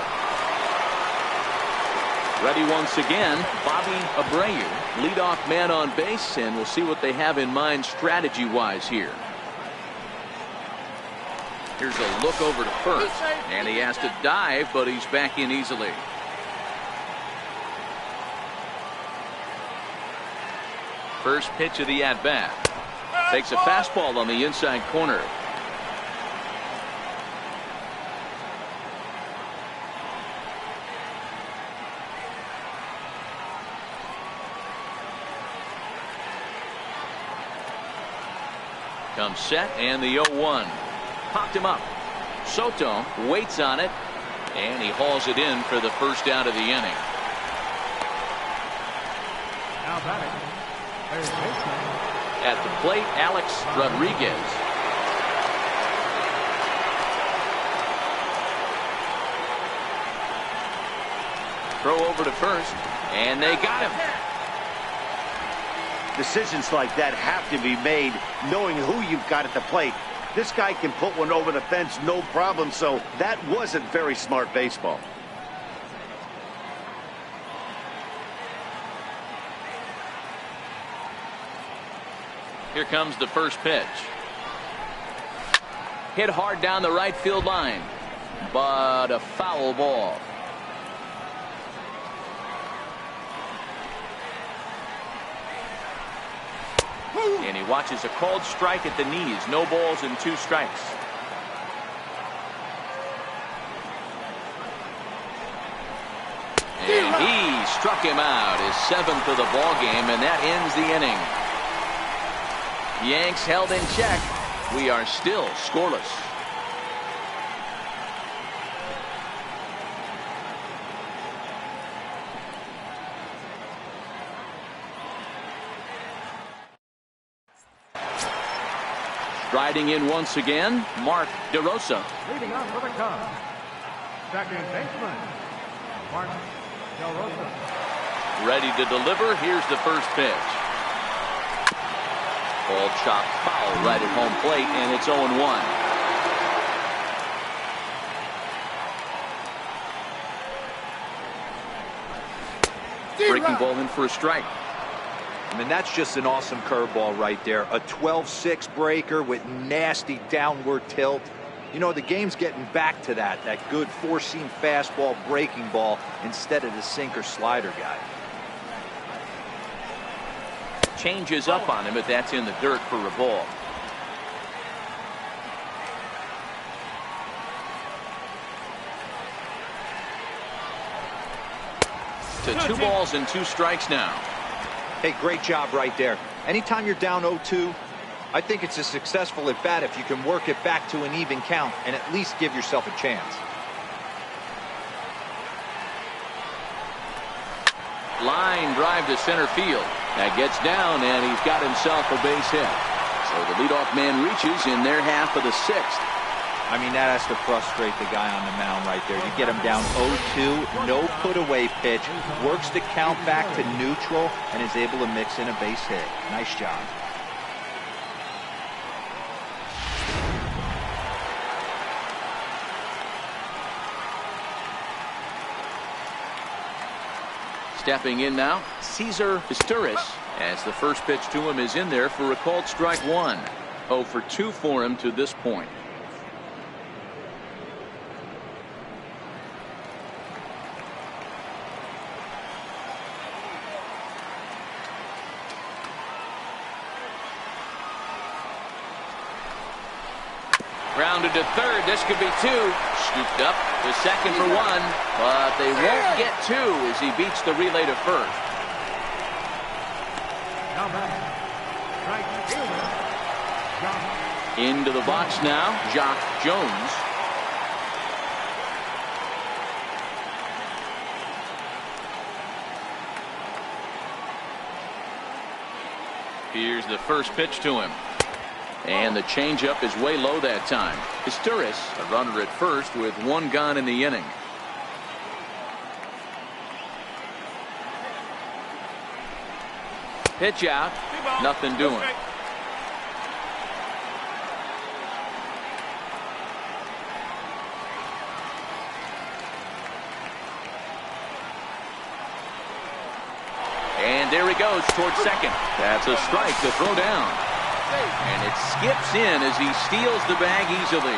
Ready once again, Bobby Abreu, leadoff man on base, and we'll see what they have in mind strategy-wise here. Here's a look over to first, and he has to dive, but he's back in easily. First pitch of the at-bat. Takes a fastball on the inside corner. Comes set, and the 0-1. Popped him up. Soto waits on it, and he hauls it in for the first out of the inning. Now batting, third baseman. At the plate, Alex Rodriguez. Throw over to first, and they got him. Decisions like that have to be made knowing who you've got at the plate. This guy can put one over the fence no problem, so that wasn't very smart baseball. Here comes the first pitch. Hit hard down the right field line, but a foul ball. And he watches a called strike at the knees. No balls and 2 strikes. And he struck him out, his 7th of the ball game, and that ends the inning. Yanks held in check. We are still scoreless. Striding in once again, Mark DeRosa. Leading off for the Cubs, second baseman, Mark DeRosa. Ready to deliver. Here's the first pitch. Ball chopped foul right at home plate, and it's 0-1. Breaking ball in for a strike. I mean, that's just an awesome curveball right there. A 12-6 breaker with nasty downward tilt. You know, the game's getting back to that good four-seam fastball breaking ball instead of the sinker slider guy. Changes up on him, but that's in the dirt for a ball. To 2 balls and 2 strikes now. Hey, great job right there. Anytime you're down 0-2, I think it's a successful at bat if you can work it back to an even count and at least give yourself a chance. Line drive to center field. That gets down, and he's got himself a base hit. So the leadoff man reaches in their half of the 6th. I mean, that has to frustrate the guy on the mound right there. You get him down 0-2, no put-away pitch, works the count back to neutral, and is able to mix in a base hit. Nice job. Stepping in now, Cesar Izturis, as the first pitch to him is in there for a called strike 1. 0 for 2 for him to this point. Grounded to third. This could be 2. Scooped up to second for 1, but they won't get 2 as he beats the relay to first. Now back, right fielder, Jock. Into the box now, Jock Jones. Here's the first pitch to him. And the changeup is way low that time. Izturis, a runner at first with 1 gone in the inning. Pitch out. Nothing doing. And there he goes towards second. That's a strike to throw down. And it skips in as he steals the bag easily.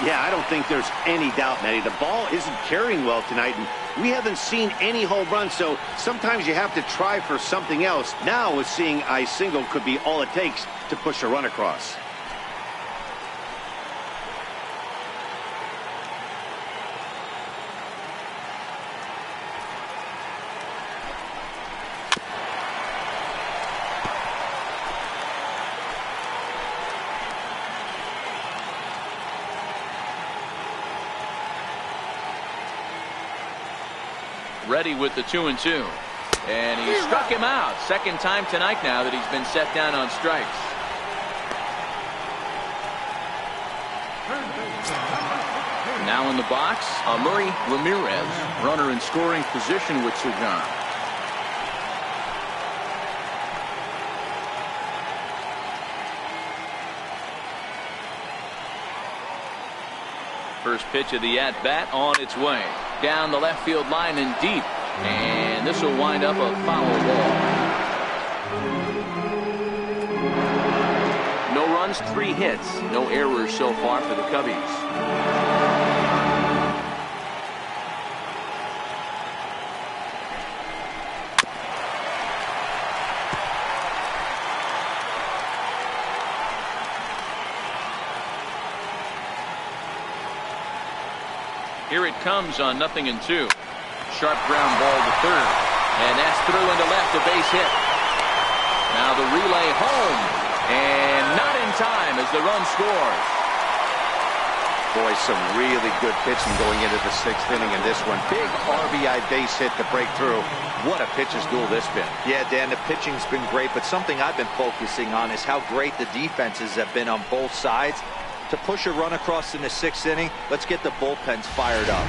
Yeah, I don't think there's any doubt, Matty. The ball isn't carrying well tonight, and we haven't seen any home runs, so sometimes you have to try for something else. Now, with seeing a single could be all it takes to push a run across. Ready with the 2-2. And he struck him out. Second time tonight now that he's been set down on strikes. Now in the box, Amuri Ramirez, runner in scoring position with Sugan. First pitch of the at-bat on its way. Down the left field line and deep. And this will wind up a foul ball. No runs, 3 hits. No errors so far for the Cubbies. Here it comes on 0-2. Sharp ground ball to third. And that's through into left, a base hit. Now the relay home. And not in time as the run scores. Boy, some really good pitching going into the 6th inning in this one. Big RBI base hit to break through. What a pitcher's duel this been. Yeah, Dan, the pitching's been great, but something I've been focusing on is how great the defenses have been on both sides. To push a run across in the 6th inning, let's get the bullpens fired up.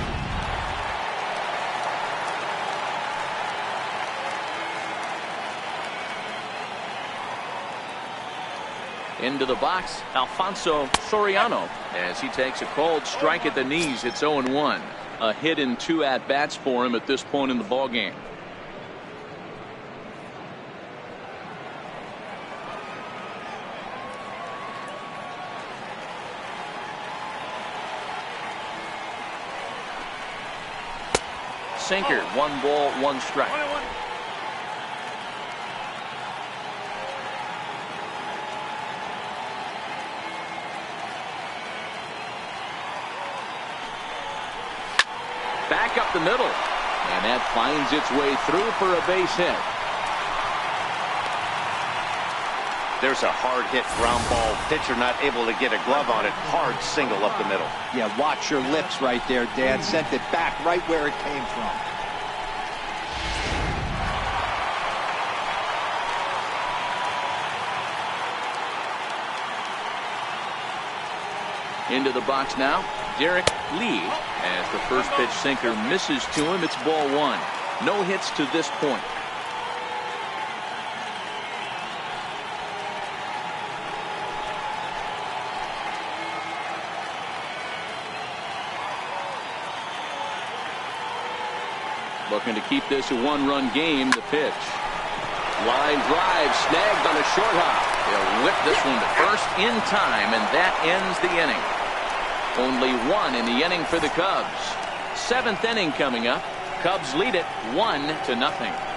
Into the box, Alfonso Soriano, as he takes a cold strike at the knees. It's 0-1. A hit in 2 at-bats for him at this point in the ballgame. Sinker, 1 ball, 1 strike. Back up the middle, and that finds its way through for a base hit. There's a hard hit ground ball. Pitcher not able to get a glove on it. Hard single up the middle. Yeah, watch your lips right there, Dan. Sent it back right where it came from. Into the box now, Derek Lee, as the first pitch sinker misses to him. It's ball 1. No hits to this point. Looking to keep this a 1-run game. The pitch. Line drive snagged on a short hop. They'll whip this one to first in time, and that ends the inning. Only 1 in the inning for the Cubs. 7th inning coming up. Cubs lead it 1-0.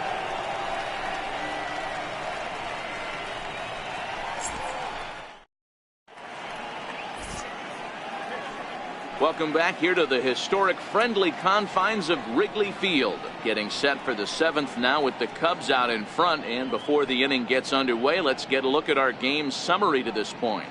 Welcome back here to the historic friendly confines of Wrigley Field. Getting set for the 7th now with the Cubs out in front. And before the inning gets underway, let's get a look at our game summary to this point.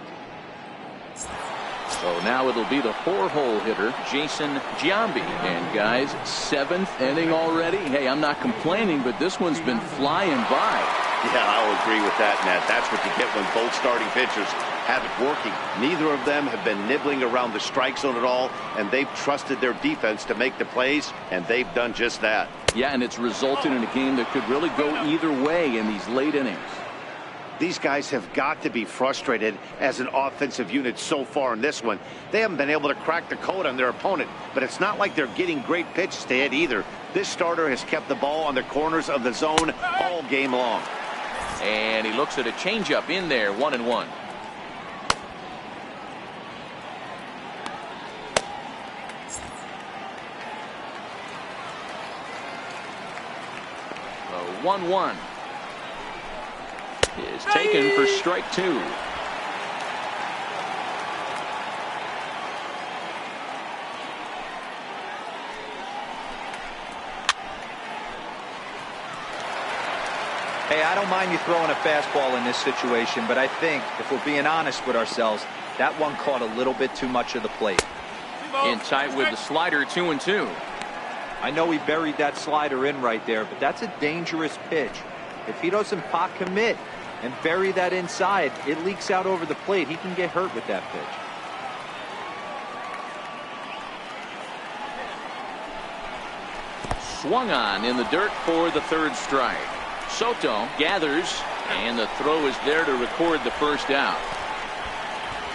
So now it'll be the 4-hole hitter, Jason Giambi. And guys, 7th inning already. Hey, I'm not complaining, but this one's been flying by. Yeah, I'll agree with that, Matt. That's what you get when both starting pitchers have it working. Neither of them have been nibbling around the strike zone at all, and they've trusted their defense to make the plays, and they've done just that. Yeah, and it's resulted in a game that could really go either way in these late innings. These guys have got to be frustrated as an offensive unit so far in this one. They haven't been able to crack the code on their opponent, but it's not like they're getting great pitches to hit either. This starter has kept the ball on the corners of the zone all game long. And he looks at a changeup in there, 1-1. The 1-1 is taken for strike 2. Hey, I don't mind you throwing a fastball in this situation, but I think, if we're being honest with ourselves, that one caught a little bit too much of the plate. In tight with the slider, 2-2. I know he buried that slider in right there, but that's a dangerous pitch. If he doesn't pot commit and bury that inside, it leaks out over the plate. He can get hurt with that pitch. Swung on in the dirt for the 3rd strike. Soto gathers, and the throw is there to record the first out.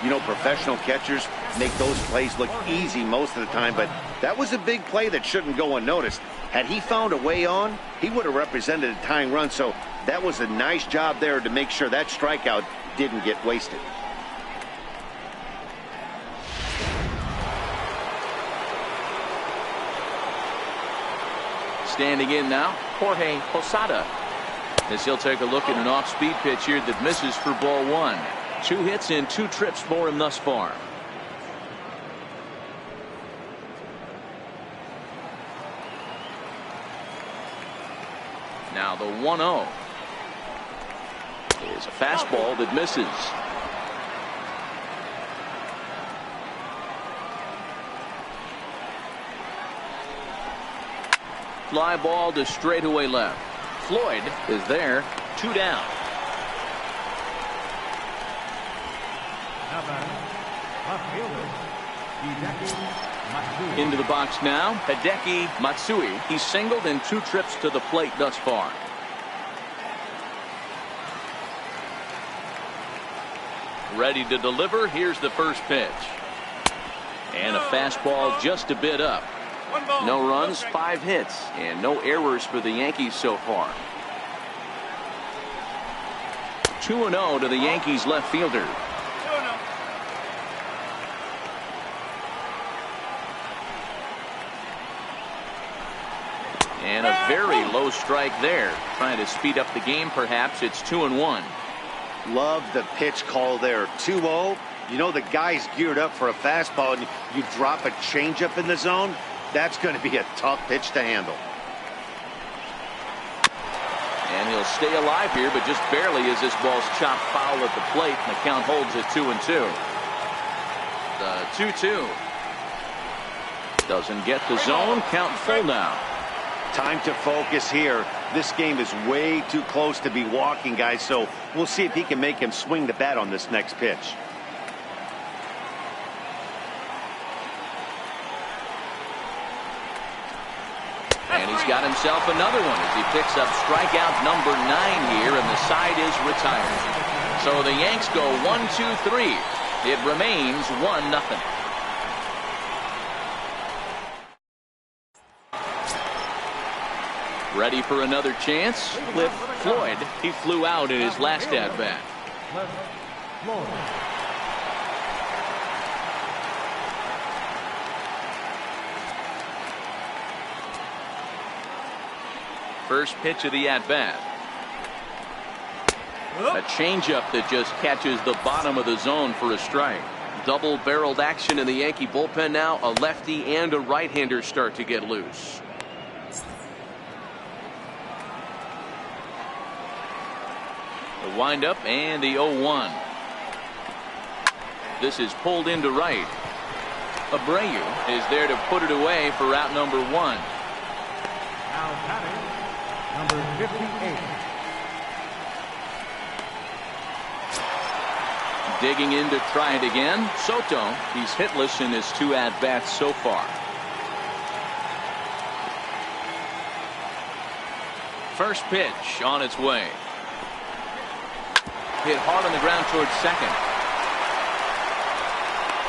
You know, professional catchers make those plays look easy most of the time, but that was a big play that shouldn't go unnoticed. Had he found a way on, he would have represented a tying run, so that was a nice job there to make sure that strikeout didn't get wasted. Standing in now, Jorge Posada, as he'll take a look at an off-speed pitch here that misses for ball 1. 2 hits and 2 trips for him thus far. Now the 1-0 is a fastball that misses. Fly ball to straightaway left. Floyd is there. 2 down. Now batting, left fielder, Hideki Matsui. Into the box now, Hideki Matsui. He's singled in 2 trips to the plate thus far. Ready to deliver. Here's the first pitch. And a fastball just a bit up. No runs, 5 hits, and no errors for the Yankees so far. 2-0 to the Yankees left fielder. And a very low strike there. Trying to speed up the game, perhaps. It's 2-1. Love the pitch call there. 2-0. You know the guy's geared up for a fastball, and you drop a changeup in the zone. That's going to be a tough pitch to handle. And he'll stay alive here, but just barely as this ball's chopped foul at the plate, and the count holds at 2-2. The 2-2. Doesn't get the zone. Count full now. Time to focus here. This game is way too close to be walking, guys, so we'll see if he can make him swing the bat on this next pitch. And he's got himself another one as he picks up strikeout number 9 here, and the side is retired. So the Yanks go 1-2-3. It remains 1-0. Ready for another chance with Floyd. He flew out in his last at bat. First pitch of the at-bat. A changeup that just catches the bottom of the zone for a strike. Double-barreled action in the Yankee bullpen now. A lefty and a right-hander start to get loose. The windup and the 0-1. This is pulled into right. Abreu is there to put it away for out number 1. Now batting, number 58. Digging in to try it again. Soto, he's hitless in his 2 at-bats so far. First pitch on its way. Hit hard on the ground towards second.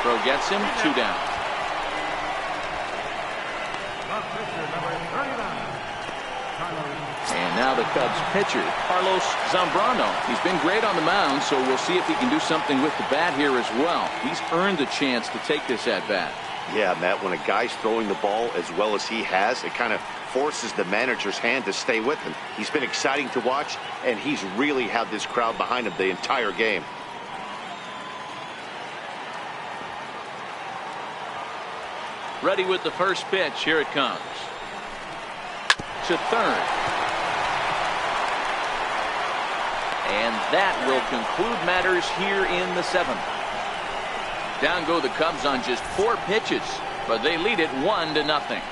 Throw gets him. 2 down. And now the Cubs pitcher, Carlos Zambrano. He's been great on the mound, so we'll see if he can do something with the bat here as well. He's earned the chance to take this at bat. Yeah, Matt, when a guy's throwing the ball as well as he has, it kind of forces the manager's hand to stay with him. He's been exciting to watch, and he's really had this crowd behind him the entire game. Ready with the first pitch. Here it comes. To third. And that will conclude matters here in the 7th. Down go the Cubs on just 4 pitches, but they lead it 1-0.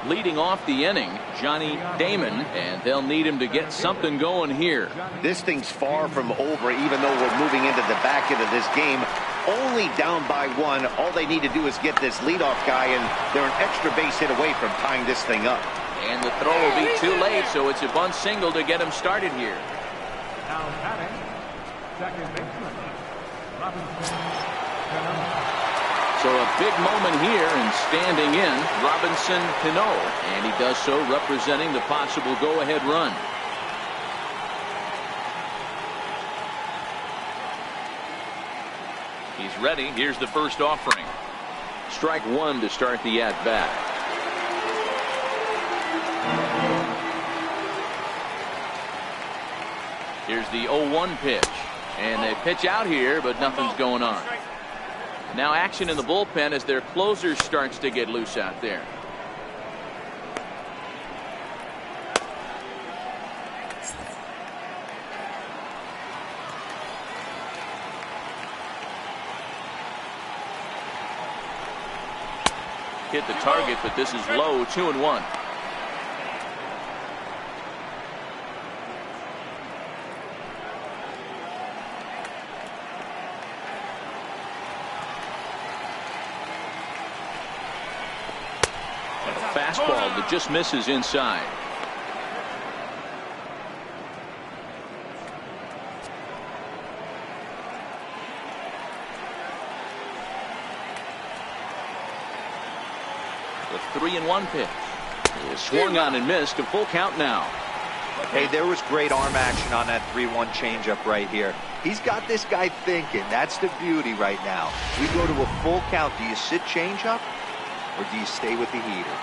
Leading off the inning, Johnny Damon, and they'll need him to get something going here. This thing's far from over, even though we're moving into the back end of this game. Only down by 1. All they need to do is get this leadoff guy, and they're an extra base hit away from tying this thing up. And the throw will be too late, so it's a bunt single to get him started here. Now batting, second baseman, Robinson. So a big moment here, and standing in, Robinson Cano, and he does so representing the possible go-ahead run. He's ready. Here's the first offering. Strike 1 to start the at-bat. Here's the 0-1 pitch, and they pitch out here, but nothing's going on. Now action in the bullpen as their closer starts to get loose out there. hit the target, but this is low. 2-1. And a fastball that just misses inside. The 3-1 pitch is swung on and missed. A full count now. Hey, there was great arm action on that 3-1 changeup right here. He's got this guy thinking. That's the beauty right now. We go to a full count. Do you sit changeup or do you stay with the heater?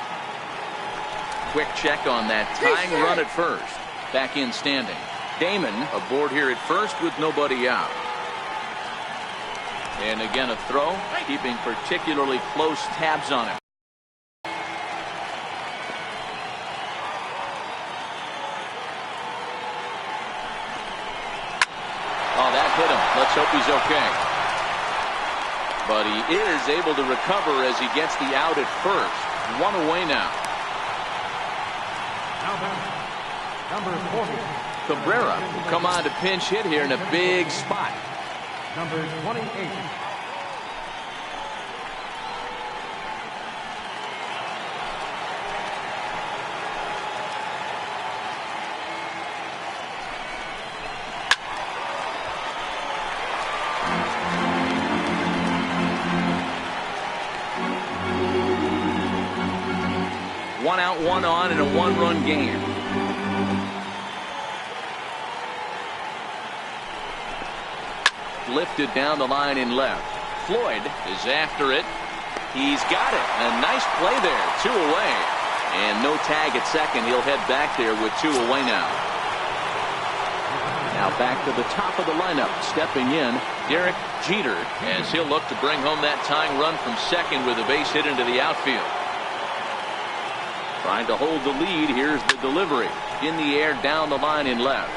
Quick check on that tying run at first. Back in standing. Damon aboard here at first with nobody out. And again a throw, keeping particularly close tabs on him. Oh, that hit him. Let's hope he's okay. But he is able to recover as he gets the out at first. One away now. Number 40. Cabrera will come on to pinch hit here in a big spot. Number 28. One out, one on in a one-run game. Lifted down the line in left. Floyd is after it. He's got it. A nice play there. 2 away. And no tag at second. He'll head back there with 2 away now. Now back to the top of the lineup. Stepping in, Derek Jeter, as he'll look to bring home that tying run from second with a base hit into the outfield. Trying to hold the lead. Here's the delivery. In the air, down the line in left.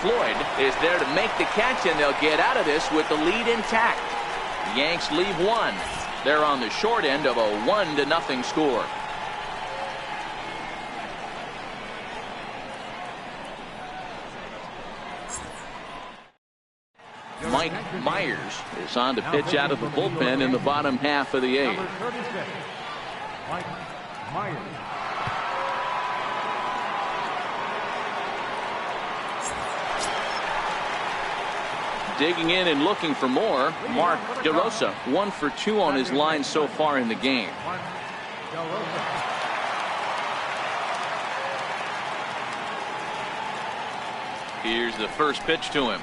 Floyd is there to make the catch, and they'll get out of this with the lead intact. The Yanks leave one. They're on the short end of a 1-0 score. Mike Myers is on to pitch out of the bullpen in the bottom half of the 8th. Number 36. Mike Myers. Digging in and looking for more, Mark DeRosa. 1 for 2 on his line so far in the game. Mark DeRosa. Here's the first pitch to him.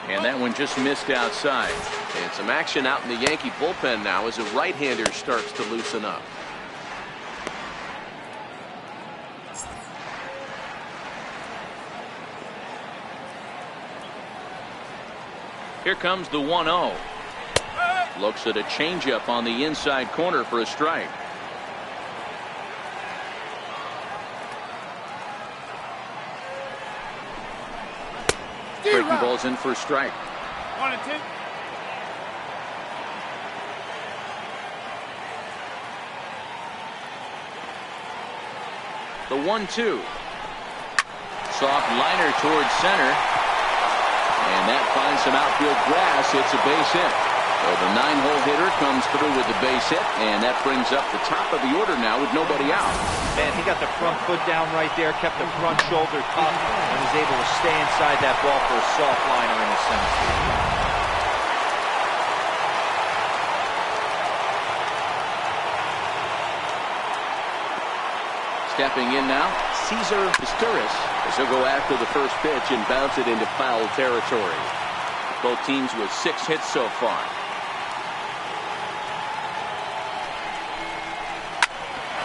And that one just missed outside. And some action out in the Yankee bullpen now as a right-hander starts to loosen up. Here comes the 1-0. Looks at a changeup on the inside corner for a strike. Breaking balls in for a strike. 1-2. The 1-2. Soft liner towards center. And that finds some outfield grass. It's a base hit. So the 9-hole hitter comes through with the base hit, and that brings up the top of the order now with nobody out. Man, he got the front foot down right there, kept the front shoulder up, and was able to stay inside that ball for a soft liner in the center. Stepping in now, Cesar Pisturis, as he'll go after the first pitch and bounce it into foul territory. Both teams with 6 hits so far.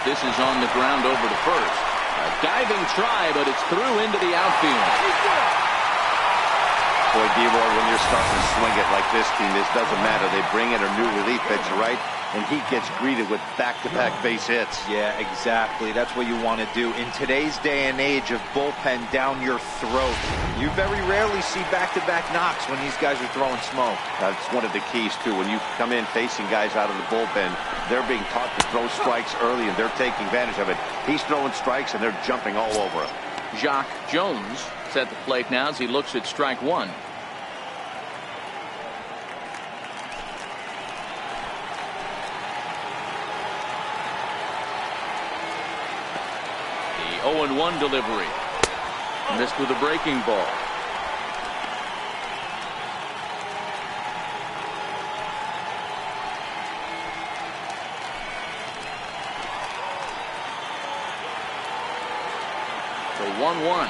This is on the ground over to first. A diving try, but it's through into the outfield. Boy, D-Roy, when you're starting to swing it like this team, this doesn't matter. They bring in a new relief pitcher, right? And he gets greeted with back-to-back base hits. Yeah, exactly. That's what you want to do. In today's day and age of bullpen down your throat, you very rarely see back-to-back knocks when these guys are throwing smoke. That's one of the keys, too. When you come in facing guys out of the bullpen, they're being taught to throw strikes early, and they're taking advantage of it. He's throwing strikes, and they're jumping all over him. Jacques Jones at the plate now as he looks at strike one. The 0-1 delivery. Missed with a breaking ball. The 1-1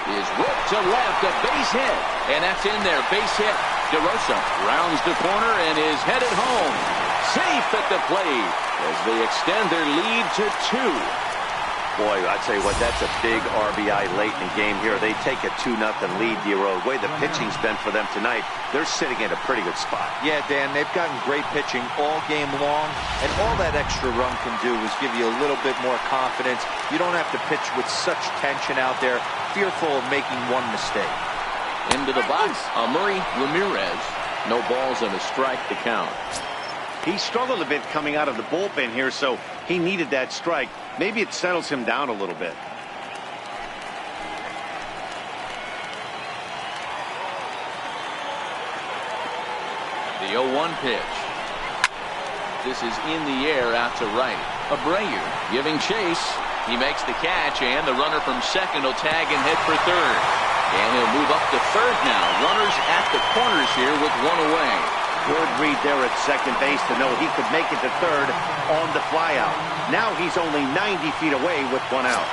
is whipped to left, a base hit, and that's in there. Base hit. DeRosa rounds the corner and is headed home. Safe at the plate as they extend their lead to 2. Boy, I tell you what, that's a big RBI late in the game here. They take a 2-0 lead, D-Roy. The way the pitching's been for them tonight, they're sitting in a pretty good spot. Yeah, Dan, they've gotten great pitching all game long, and all that extra run can do is give you a little bit more confidence. You don't have to pitch with such tension out there, fearful of making one mistake. Into the box, Amuri Ramirez. No balls and a strike to count. He struggled a bit coming out of the bullpen here, so he needed that strike. Maybe it settles him down a little bit. The 0-1 pitch. This is in the air out to right. Abreu giving chase. He makes the catch, and the runner from second will tag and head for third. And he'll move up to third now. Runners at the corners here with one away. Good read there at second base to know he could make it to third on the flyout. Now he's only 90 feet away with one out.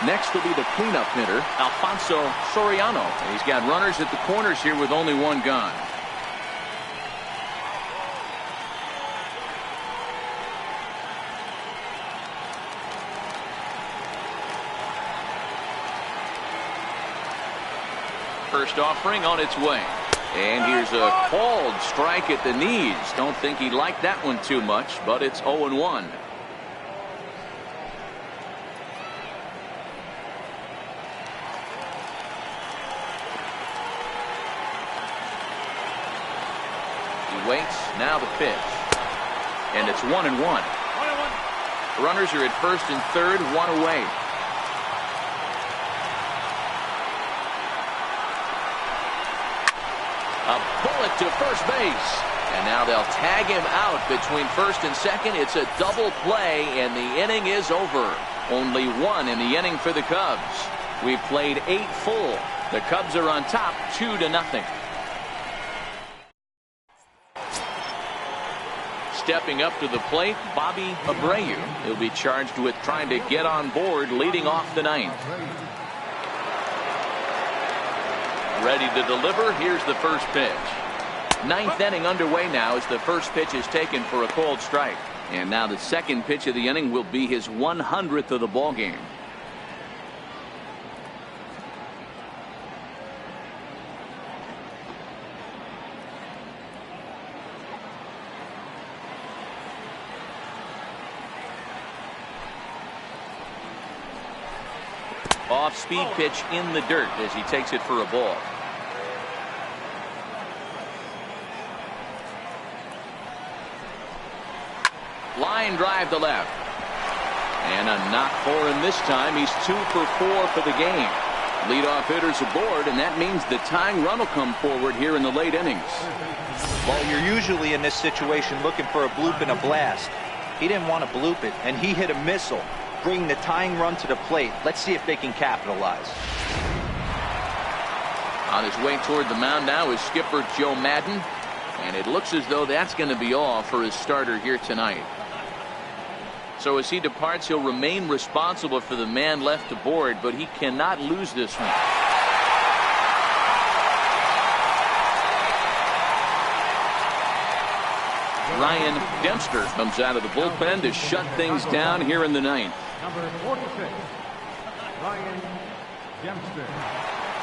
Next will be the cleanup hitter, Alfonso Soriano. And he's got runners at the corners here with only one gone. First offering on its way. And here's a called strike at the knees. Don't think he liked that one too much, but it's 0-1. He waits. Now the pitch. And it's 1-1. Runners are at first and third, one away. A bullet to first base. And now they'll tag him out between first and second. It's a double play, and the inning is over. Only one in the inning for the Cubs. We've played 8 full. The Cubs are on top 2-0. Stepping up to the plate, Bobby Abreu. He'll be charged with trying to get on board leading off the ninth. Ready to deliver. Here's the first pitch. Ninth inning underway now as the first pitch is taken for a called strike. And now the second pitch of the inning will be his 100th of the ball game. Off-speed pitch in the dirt as he takes it for a ball. Line drive to left. And a knock for him this time. He's 2 for 4 for the game. Leadoff hitters aboard, and that means the tying run will come forward here in the late innings. Well, you're usually in this situation looking for a bloop and a blast. He didn't want to bloop it, and he hit a missile, bringing the tying run to the plate. Let's see if they can capitalize. On his way toward the mound now is skipper Joe Madden, and it looks as though that's going to be all for his starter here tonight. So as he departs, he'll remain responsible for the man left aboard, but he cannot lose this one. Ryan Dempster comes out of the bullpen to shut things down here in the ninth. Number 46, Ryan Dempster. 1-0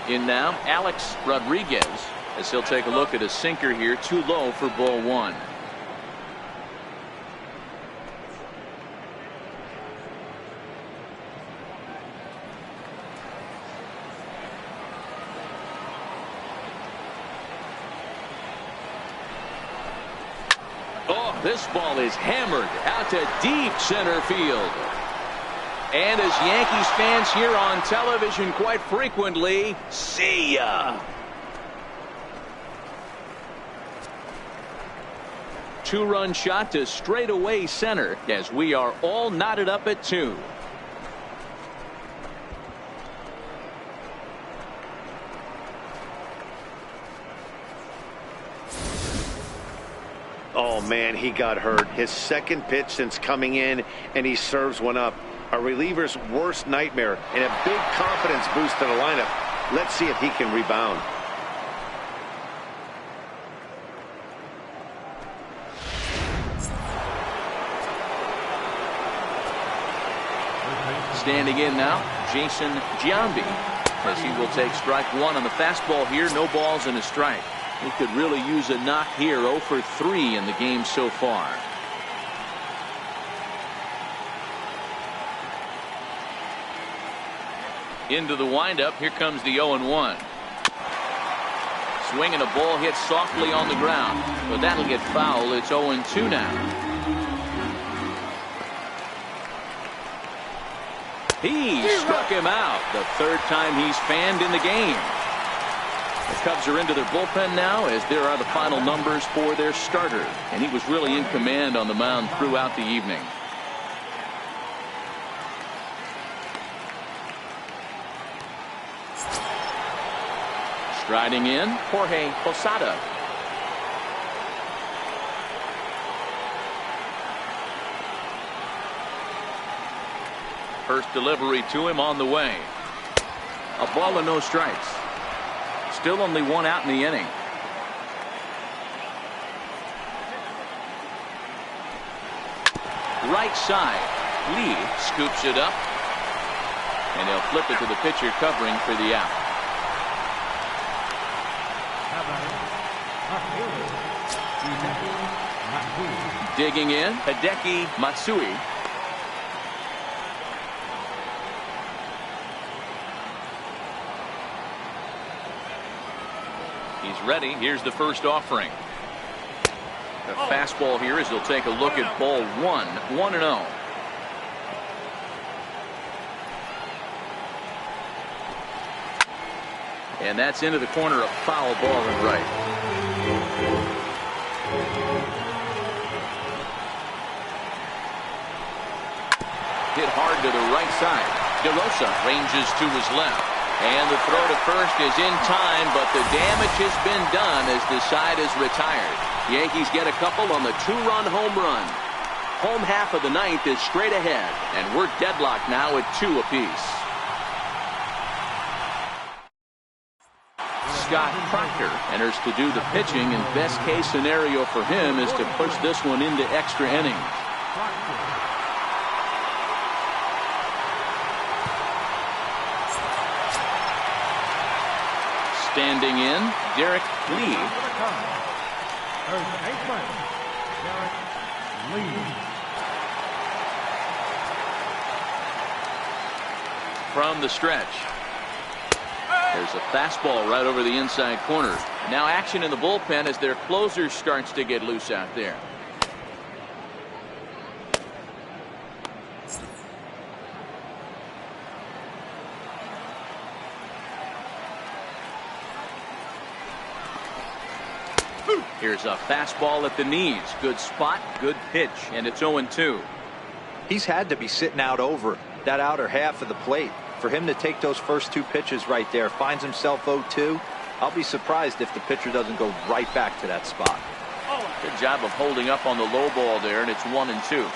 In now, Alex Rodriguez, as he'll take a look at a sinker here, too low for ball one. Oh, this ball is hammered out to deep center field. And as Yankees fans hear on television quite frequently, see ya. Two-run shot to straightaway center as we are all knotted up at 2. Oh, man, he got hurt. His second pitch since coming in, and he serves one up. A reliever's worst nightmare and a big confidence boost to the lineup. Let's see if he can rebound. Standing in now, Jason Giambi, as he will take strike one on the fastball here. No balls and a strike. He could really use a knock here. 0 for 3 in the game so far. Into the windup. Here comes the 0-1. Swinging a ball hit softly on the ground, but that'll get foul. It's 0-2 now. He struck him out. The third time he's fanned in the game. The Cubs are into their bullpen now, as there are the final numbers for their starter, and he was really in command on the mound throughout the evening. Striding in, Jorge Posada. First delivery to him on the way. A ball and no strikes. Still only one out in the inning. Right side. Lee scoops it up. And he'll flip it to the pitcher covering for the out. Digging in, Hideki Matsui. He's ready. Here's the first offering. The fastball here as he'll take a look at ball 1. 1-0. And that's into the corner, a foul ball and right. Hit hard to the right side. DeRosa ranges to his left. And the throw to first is in time, but the damage has been done as the side is retired. Yankees get a couple on the 2-run home run. Home half of the ninth is straight ahead, and we're deadlocked now at 2 apiece. Scott Proctor enters to do the pitching, and best case scenario for him is to push this one into extra innings. Standing in, Derek Lee. From the stretch. There's a fastball right over the inside corner. Now action in the bullpen as their closer starts to get loose out there. Here's a fastball at the knees. Good spot, good pitch, and it's 0-2. He's had to be sitting out over that outer half of the plate. For him to take those first 2 pitches right there, finds himself 0-2. I'll be surprised if the pitcher doesn't go right back to that spot. Good job of holding up on the low ball there, and it's 1-2.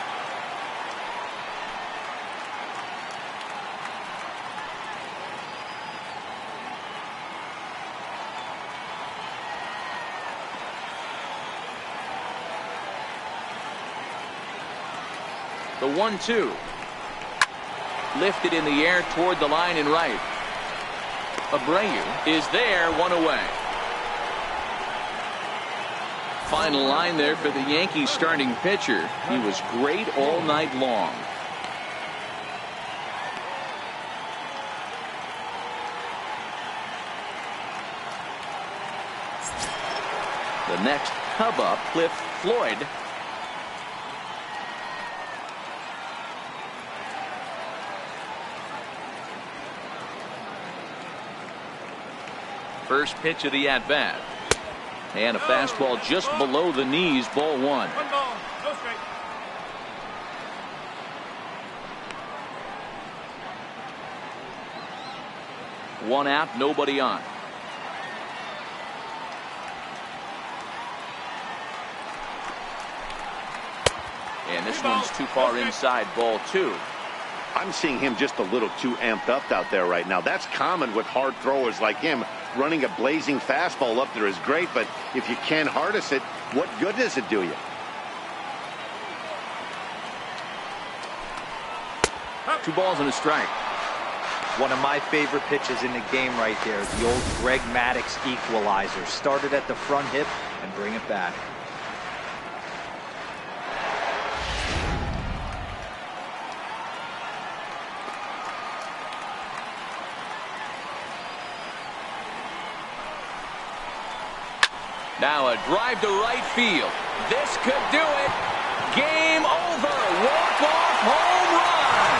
The 1-2. Lifted in the air toward the line and right. Abreu is there, one away. Final line there for the Yankees starting pitcher. He was great all night long. The next Cub up, Cliff Floyd. First pitch of the at-bat. And a fastball just below the knees, ball one. One ball, go straight. One out, nobody on. And this one's too far inside, ball two. I'm seeing him just a little too amped up out there right now. That's common with hard throwers like him. Running a blazing fastball up there is great, but if you can't harness it, what good does it do you? Two balls and a strike. One of my favorite pitches in the game right there, the old Greg Maddux equalizer. Started at the front hip and bring it back. Now a drive to right field. This could do it. Game over. Walk-off home run.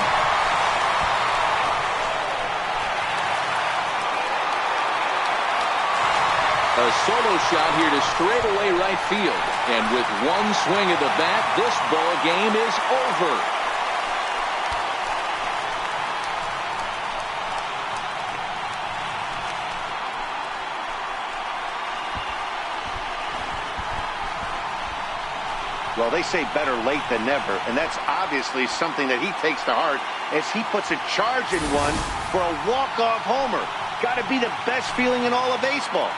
A solo shot here to straightaway right field. And with one swing of the bat, this ball game is over. Well, they say better late than never, and that's obviously something that he takes to heart as he puts a charge in one for a walk-off homer. Got to be the best feeling in all of baseball.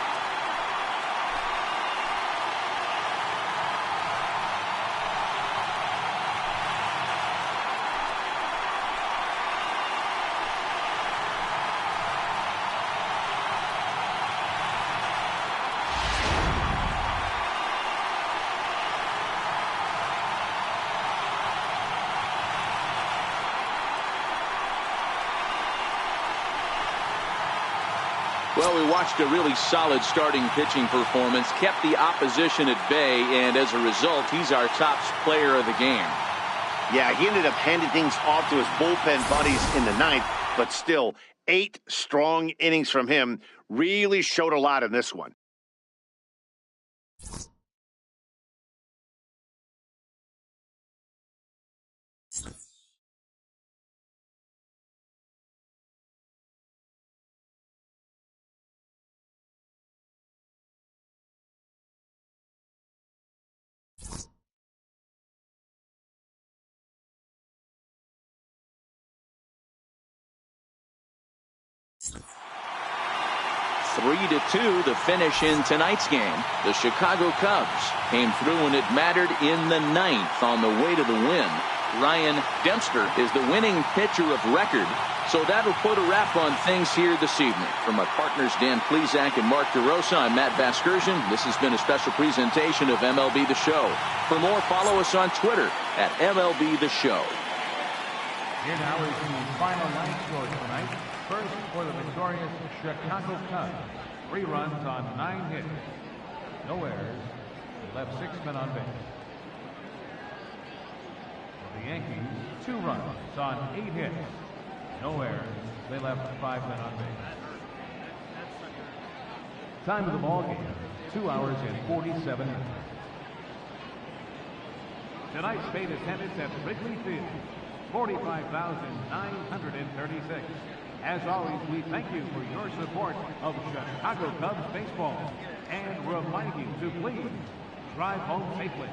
Well, we watched a really solid starting pitching performance, kept the opposition at bay, and as a result, he's our top player of the game. Yeah, he ended up handing things off to his bullpen buddies in the ninth, but still, 8 strong innings from him really showed a lot in this one. Three to 2 the finish in tonight's game. The Chicago Cubs came through when it mattered in the ninth on the way to the win. Ryan Dempster is the winning pitcher of record, so that'll put a wrap on things here this evening. From my partners Dan Plesac and Mark DeRosa, I'm Matt Vasgersian. This has been a special presentation of MLB The Show. For more, follow us on Twitter at MLB The Show. Here now is the final line score tonight. First for the victorious Chicago Cubs. 3 runs on 9 hits. No errors. They left 6 men on base. For the Yankees, 2 runs on 8 hits. No errors. They left 5 men on base. Time of the ball game, 2 hours and 47 minutes. Tonight's paid attendance at Wrigley Field, 45,936. As always, we thank you for your support of Chicago Cubs baseball and remind you to please drive home safely.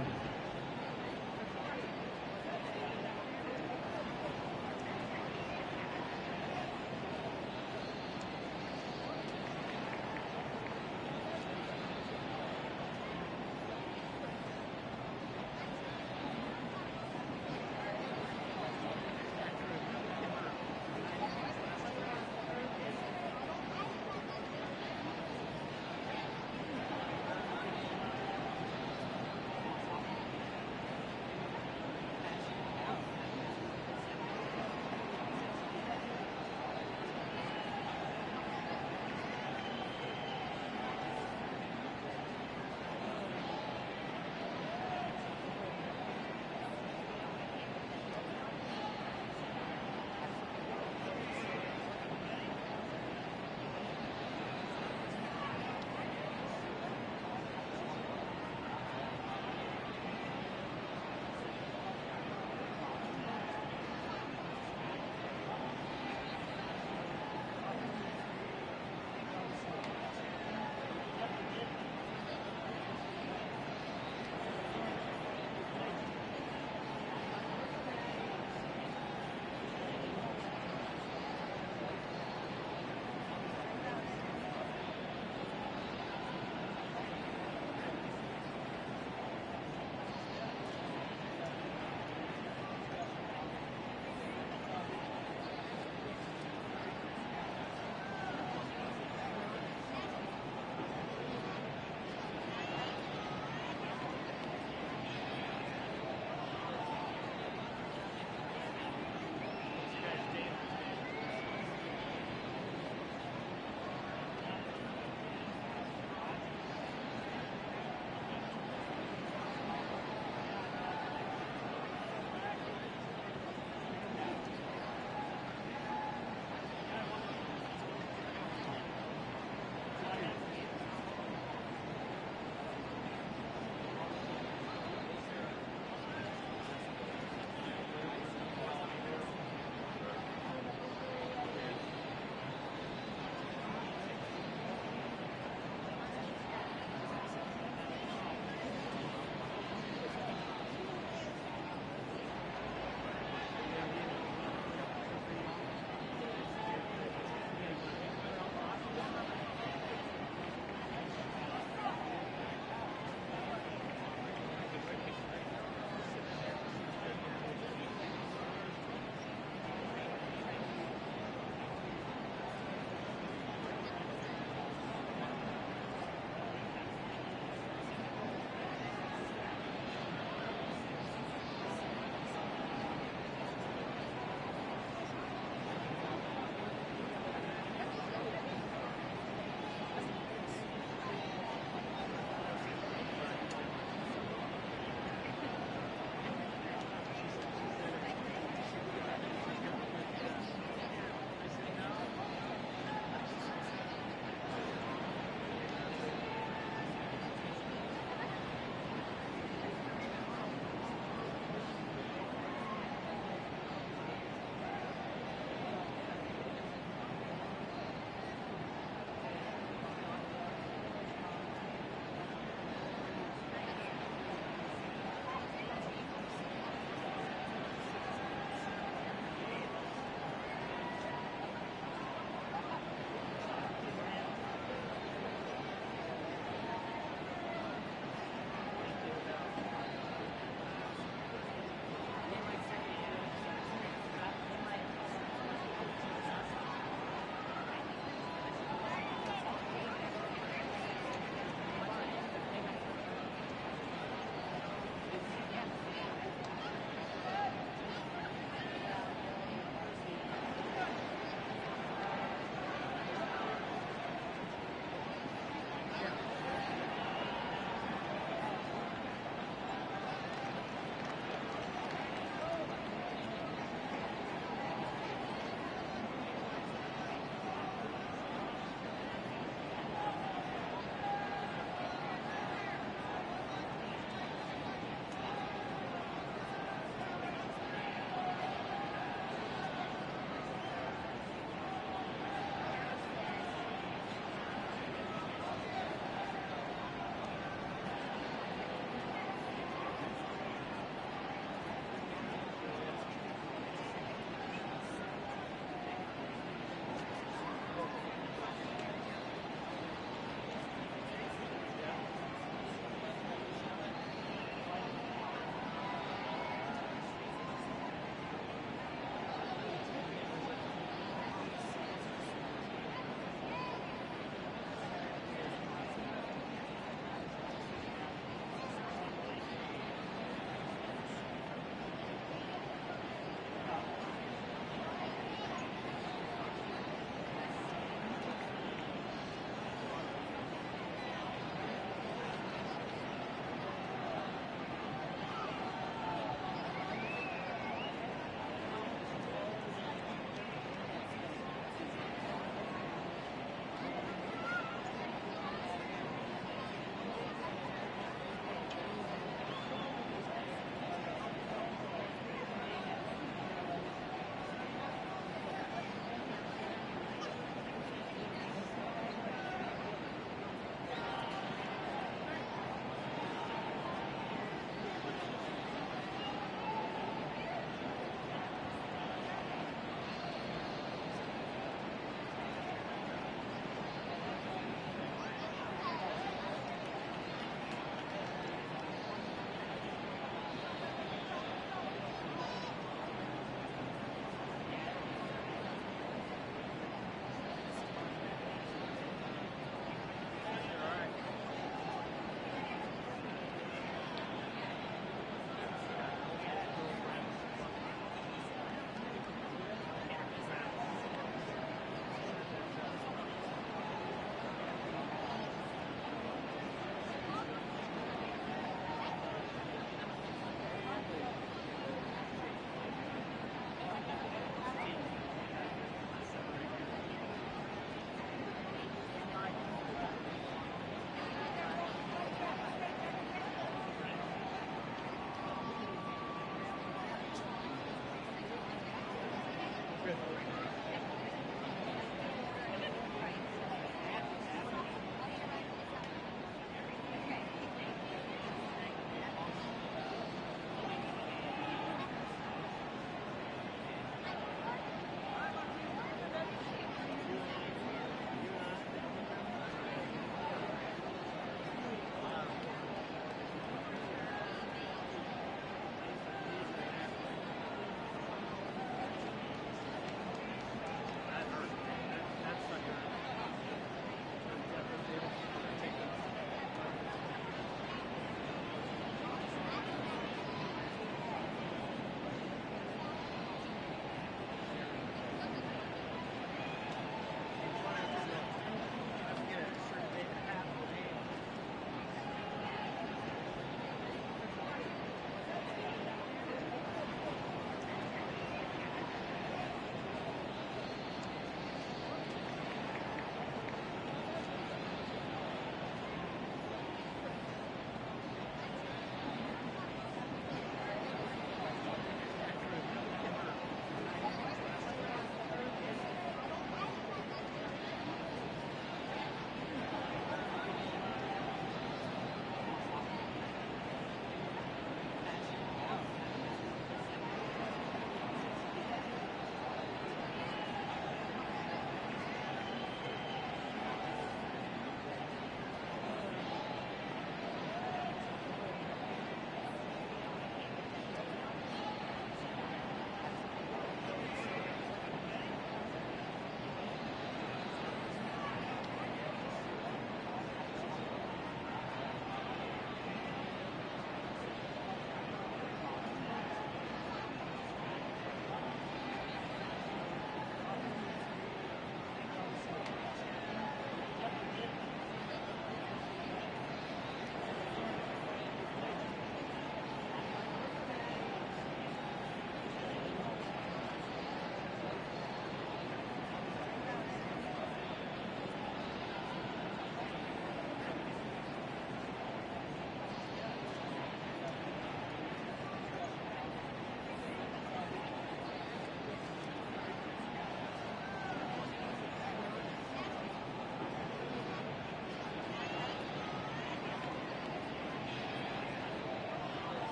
Good.